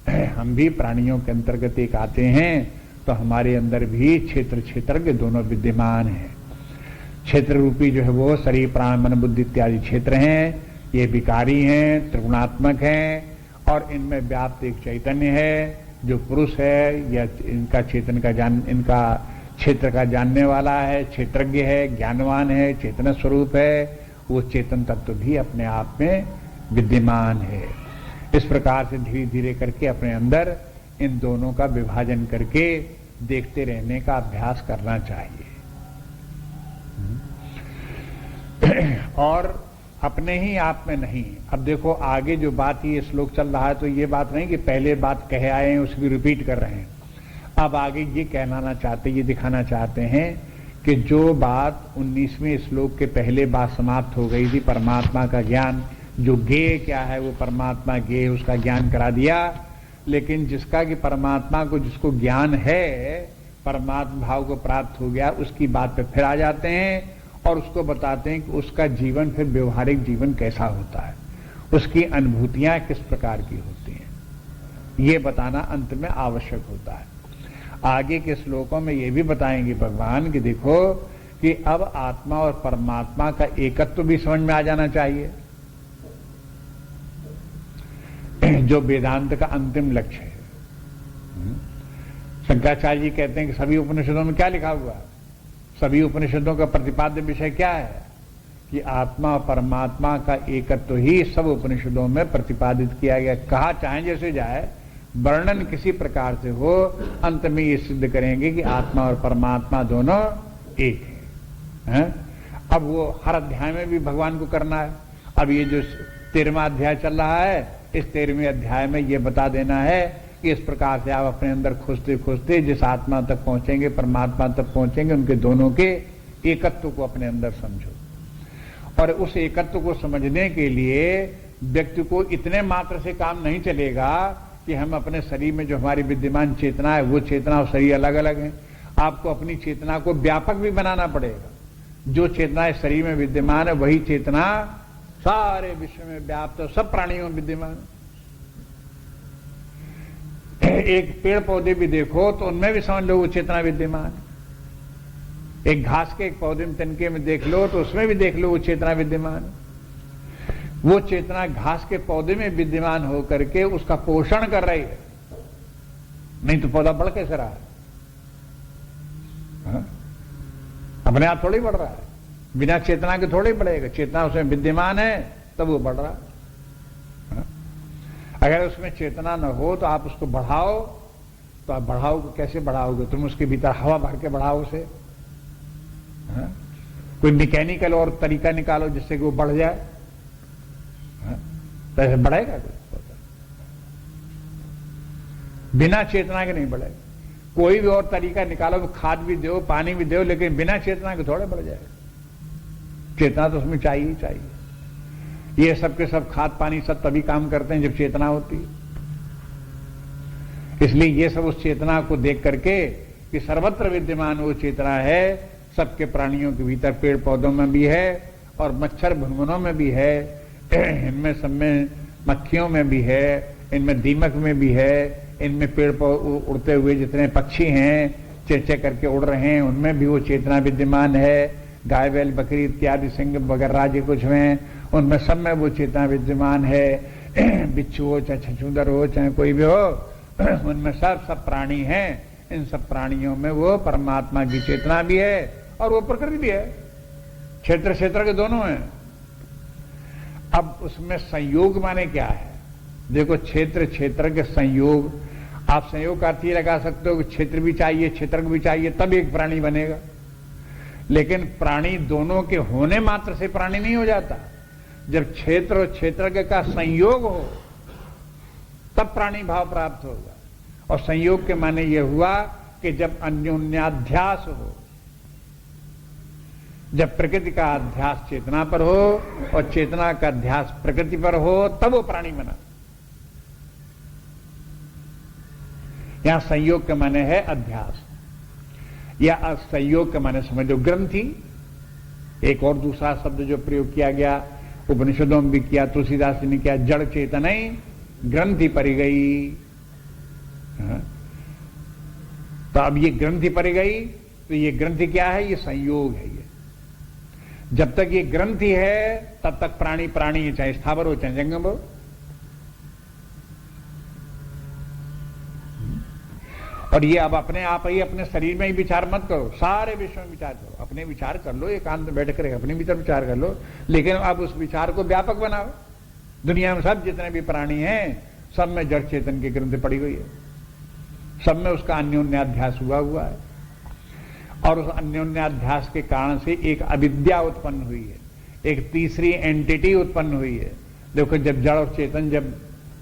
हम भी प्राणियों के अंतर्गत एक आते हैं, तो हमारे अंदर भी क्षेत्र क्षेत्रज्ञ दोनों विद्यमान हैं। क्षेत्र रूपी जो है वो शरीर, प्राण, मन, बुद्धि इत्यादि क्षेत्र हैं। ये विकारी हैं, त्रिगुणात्मक हैं और इनमें व्याप्त एक चैतन्य है जो पुरुष है या इनका चेतन का इनका क्षेत्र का जानने वाला है, क्षेत्रज्ञ है, ज्ञानवान है, चेतन स्वरूप है। वो चेतन तत्व भी अपने आप में विद्यमान है। इस प्रकार से धीरे धीरे करके अपने अंदर इन दोनों का विभाजन करके देखते रहने का अभ्यास करना चाहिए। और अपने ही आप में नहीं। अब देखो आगे जो बात ये श्लोक चल रहा है तो ये बात नहीं कि पहले बात कहे आए हैं उसकी रिपीट कर रहे हैं। अब आगे ये कहना चाहते, ये दिखाना चाहते हैं कि जो बात 19वें श्लोक के पहले बात समाप्त हो गई थी, परमात्मा का ज्ञान, जो ज्ञेय क्या है वो परमात्मा ज्ञेय, उसका ज्ञान करा दिया। लेकिन जिसका कि परमात्मा को जिसको ज्ञान है, परमात्मा भाव को प्राप्त हो गया, उसकी बात पे फिर आ जाते हैं और उसको बताते हैं कि उसका जीवन फिर व्यवहारिक जीवन कैसा होता है, उसकी अनुभूतियां किस प्रकार की होती हैं, ये बताना अंत में आवश्यक होता है। आगे के श्लोकों में ये भी बताएंगे भगवान कि देखो कि अब आत्मा और परमात्मा का एकत्व भी समझ में आ जाना चाहिए, जो वेदांत का अंतिम लक्ष्य है। शंकराचार्य जी कहते हैं कि सभी उपनिषदों में क्या लिखा हुआ है, सभी उपनिषदों का प्रतिपाद्य विषय क्या है कि आत्मा और परमात्मा का एकत्व ही सब उपनिषदों में प्रतिपादित किया गया। कहा चाहे जैसे जाए, वर्णन किसी प्रकार से हो, अंत में ये सिद्ध करेंगे कि आत्मा और परमात्मा दोनों एक है। अब वो हर अध्याय में भी भगवान को करना है। अब ये जो 13वां अध्याय चल रहा है, इस 13वें अध्याय में ये बता देना है कि इस प्रकार से आप अपने अंदर खोजते खोजते जिस आत्मा तक पहुंचेंगे, परमात्मा तक पहुंचेंगे, उनके दोनों के एकत्व को अपने अंदर समझो। और उस एकत्व को समझने के लिए व्यक्ति को इतने मात्र से काम नहीं चलेगा कि हम अपने शरीर में जो हमारी विद्यमान चेतना है वो चेतना और शरीर अलग अलग है। आपको अपनी चेतना को व्यापक भी बनाना पड़ेगा। जो चेतना शरीर में विद्यमान है वही चेतना सारे विश्व में व्याप्त है, सब प्राणियों में विद्यमान है। एक पेड़ पौधे भी देखो तो उनमें भी समझ लो वो चेतना विद्यमान है। एक घास के एक पौधे में तिनके में देख लो तो उसमें भी देख लो वो चेतना विद्यमान है। वो चेतना घास के पौधे में विद्यमान होकर के उसका पोषण कर रही है, नहीं तो पौधा बढ़ कैसे रहा है? हा? अपने आप थोड़ी बढ़ रहा है, बिना चेतना के थोड़ी बढ़ेगा। चेतना उसमें विद्यमान है तब वो बढ़ रहा है। हा? अगर उसमें चेतना न हो तो आप उसको बढ़ाओ, तो आप बढ़ाओगे कैसे? बढ़ाओगे तुम उसके भीतर हवा भर के बढ़ाओ उसे। हा? कोई मैकेनिकल और तरीका निकालो जिससे कि वो बढ़ जाए, तो ऐसे बढ़ेगा? बिना चेतना के नहीं बढ़ेगा। कोई भी और तरीका निकालो, खाद भी दो, पानी भी दो, लेकिन बिना चेतना के थोड़े बढ़ जाएगा। चेतना तो उसमें चाहिए ही चाहिए। ये सब के सब खाद पानी सब तभी काम करते हैं जब चेतना होती है। इसलिए ये सब उस चेतना को देख करके कि सर्वत्र विद्यमान वो चेतना है, सबके प्राणियों के भीतर, पेड़ पौधों में भी है और मच्छर भुनभुनों में भी है, इनमें सब में मक्खियों में भी है, इनमें दीमक में भी है, इनमें पेड़ उड़ते हुए जितने पक्षी हैं, चेचे करके उड़ रहे हैं, उनमें भी वो चेतना विद्यमान है। गाय बैल बकरी इत्यादि सिंह वगैरह जो कुछ हैं उनमें सब में वो चेतना विद्यमान है। बिच्छू हो चाहे छछूंदर हो चाहे कोई भी हो, उनमें सब प्राणी हैं। इन सब प्राणियों में वो परमात्मा की चेतना भी है और वो प्रकृति भी है। क्षेत्र क्षेत्र के दोनों हैं। अब उसमें संयोग माने क्या है? देखो, क्षेत्र क्षेत्र के संयोग, आप संयोग का अर्थ ये लगा सकते हो कि क्षेत्र भी चाहिए क्षेत्र भी चाहिए तब एक प्राणी बनेगा। लेकिन प्राणी दोनों के होने मात्र से प्राणी नहीं हो जाता। जब क्षेत्र और क्षेत्र का संयोग हो तब प्राणी भाव प्राप्त होगा। और संयोग के माने यह हुआ कि जब अन्योन्याध्यास हो, जब प्रकृति का अध्यास चेतना पर हो और चेतना का अध्यास प्रकृति पर हो तब वो प्राणी बना। यहां संयोग के माने है अध्यास, या संयोग के माने समझो ग्रंथि। एक और दूसरा शब्द जो प्रयोग किया गया उपनिषदों में भी किया, तुलसीदास जी ने किया, जड़ चेतन ग्रंथि पड़ गई। तो अब ये ग्रंथि पड़ गई, तो ये ग्रंथि क्या है? ये संयोग है। ये जब तक ये ग्रंथि है तब तक प्राणी प्राणी है, चाहे स्थावर हो चाहे जंगम हो। और ये अब अपने आप ही अपने शरीर में ही विचार मत करो, सारे विषयों में विचार करो। अपने विचार कर लो, एकांत में बैठ कर अपने भीतर विचार कर लो, लेकिन अब उस विचार को व्यापक बनाओ। दुनिया में सब जितने भी प्राणी हैं सब में जड़ चेतन की ग्रंथि पड़ी हुई है, सब में उसका अन्योन्याध्यास हुआ है। और उस अन्योन्याध्यास के कारण से एक अविद्या उत्पन्न हुई है, एक तीसरी एंटिटी उत्पन्न हुई है। देखो, जब जड़ और चेतन जब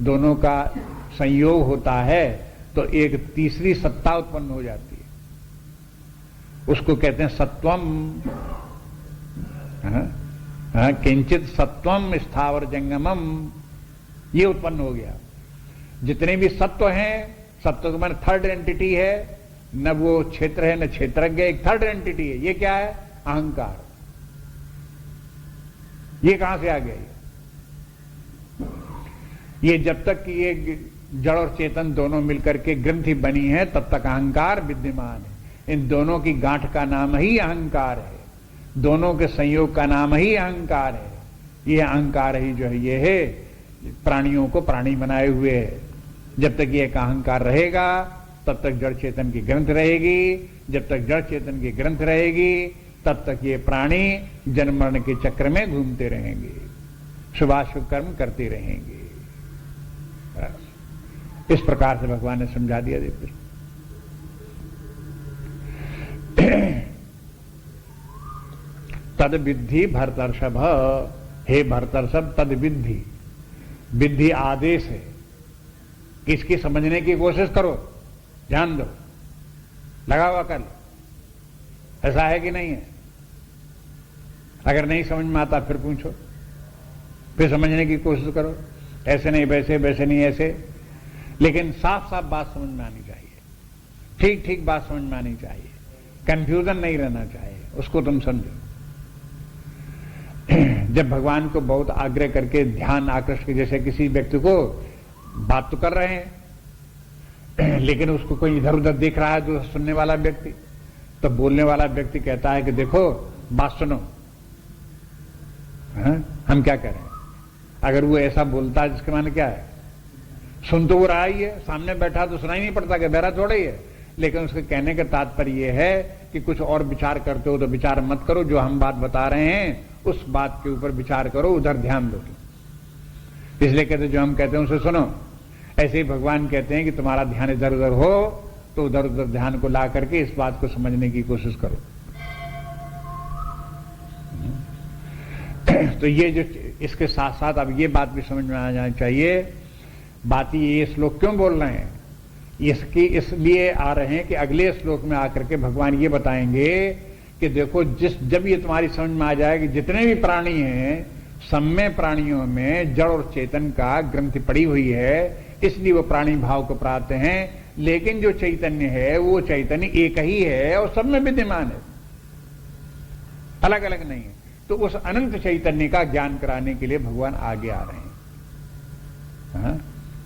दोनों का संयोग होता है तो एक तीसरी सत्ता उत्पन्न हो जाती है। उसको कहते हैं सत्वम। किंचित सत्वम स्थावर जंगमम, ये उत्पन्न हो गया। जितने भी सत्व हैं, सत्व के माने थर्ड एंटिटी है, न वो क्षेत्र है न क्षेत्रज्ञ, एक थर्ड एंटिटी है। ये क्या है? अहंकार। ये कहां से आ गया? ये जब तक कि ये जड़ और चेतन दोनों मिलकर के ग्रंथि बनी है तब तक अहंकार विद्यमान है। इन दोनों की गांठ का नाम ही अहंकार है, दोनों के संयोग का नाम ही अहंकार है। ये अहंकार ही जो है ये है प्राणियों को प्राणी बनाए हुए है। जब तक ये अहंकार रहेगा तब तक जड़ चेतन की ग्रंथ रहेगी, जब तक जड़ चेतन की ग्रंथ रहेगी तब तक ये प्राणी जन्म मरण के चक्र में घूमते रहेंगे, शुभाशुभ कर्म करते रहेंगे। इस प्रकार से भगवान ने समझा दिया। देखो, तद विद्धि भरतर्षभ, हे भरतर्षभ तद विद्धि। विद्धि आदेश है, किसकी समझने की कोशिश करो, ध्यान दो, लगा हुआ कर लो। ऐसा है कि नहीं है? अगर नहीं समझ में आता फिर पूछो, फिर समझने की कोशिश करो। ऐसे नहीं वैसे, वैसे नहीं ऐसे, लेकिन साफ साफ बात समझ में आनी चाहिए, ठीक ठीक बात समझ में आनी चाहिए, कंफ्यूजन नहीं रहना चाहिए, उसको तुम समझो। जब भगवान को बहुत आग्रह करके ध्यान आकृष्ट के, जैसे किसी व्यक्ति को बात तो कर रहे हैं लेकिन उसको कोई इधर उधर देख रहा है जो सुनने वाला व्यक्ति, तो बोलने वाला व्यक्ति कहता है कि देखो बात सुनो, हम क्या करें। अगर वो ऐसा बोलता है जिसके माने क्या है, सुन तो वो रहा ही है, सामने बैठा तो सुनाई नहीं पड़ता कि बहरा थोड़ा ही है, लेकिन उसके कहने का तात्पर्य यह है कि कुछ और विचार करते हो तो विचार मत करो, जो हम बात बता रहे हैं उस बात के ऊपर विचार करो, उधर ध्यान दो। इसलिए कहते जो हम कहते हैं उसे सुनो। ऐसे ही भगवान कहते हैं कि तुम्हारा ध्यान इधर उधर हो तो उधर उधर ध्यान को ला करके इस बात को समझने की कोशिश करो। तो ये जो इसके साथ साथ अब ये बात भी समझ में आ जानी चाहिए, बात ये श्लोक क्यों बोल रहे हैं, इसकी इसलिए आ रहे हैं कि अगले श्लोक में आकर के भगवान ये बताएंगे कि देखो जब ये तुम्हारी समझ में आ जाएगी, जितने भी प्राणी हैं सब में प्राणियों में जड़ और चेतन का ग्रंथि पड़ी हुई है, इसलिए वो प्राणी भाव को प्राप्त हैं। लेकिन जो चैतन्य है वो चैतन्य एक ही है और सब में विद्यमान है, अलग अलग नहीं है। तो उस अनंत चैतन्य का ज्ञान कराने के लिए भगवान आगे आ रहे हैं।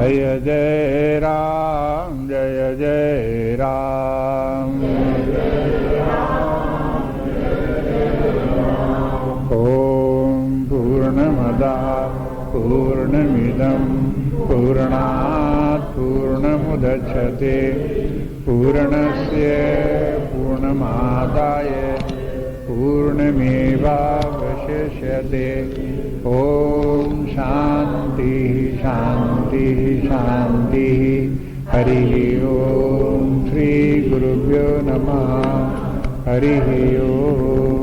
जय जय राम जय जय राम। ओम पूर्णमदः पूर्णमिदं पूर्णात् पूर्णमुदच्यते पूर्णस्य पूर्णमादाय पूर्णमेवावशिष्यते। ओम शांति शांति शांति। हरि ओम। श्री गुरुभ्यो नमः। हरि ओम।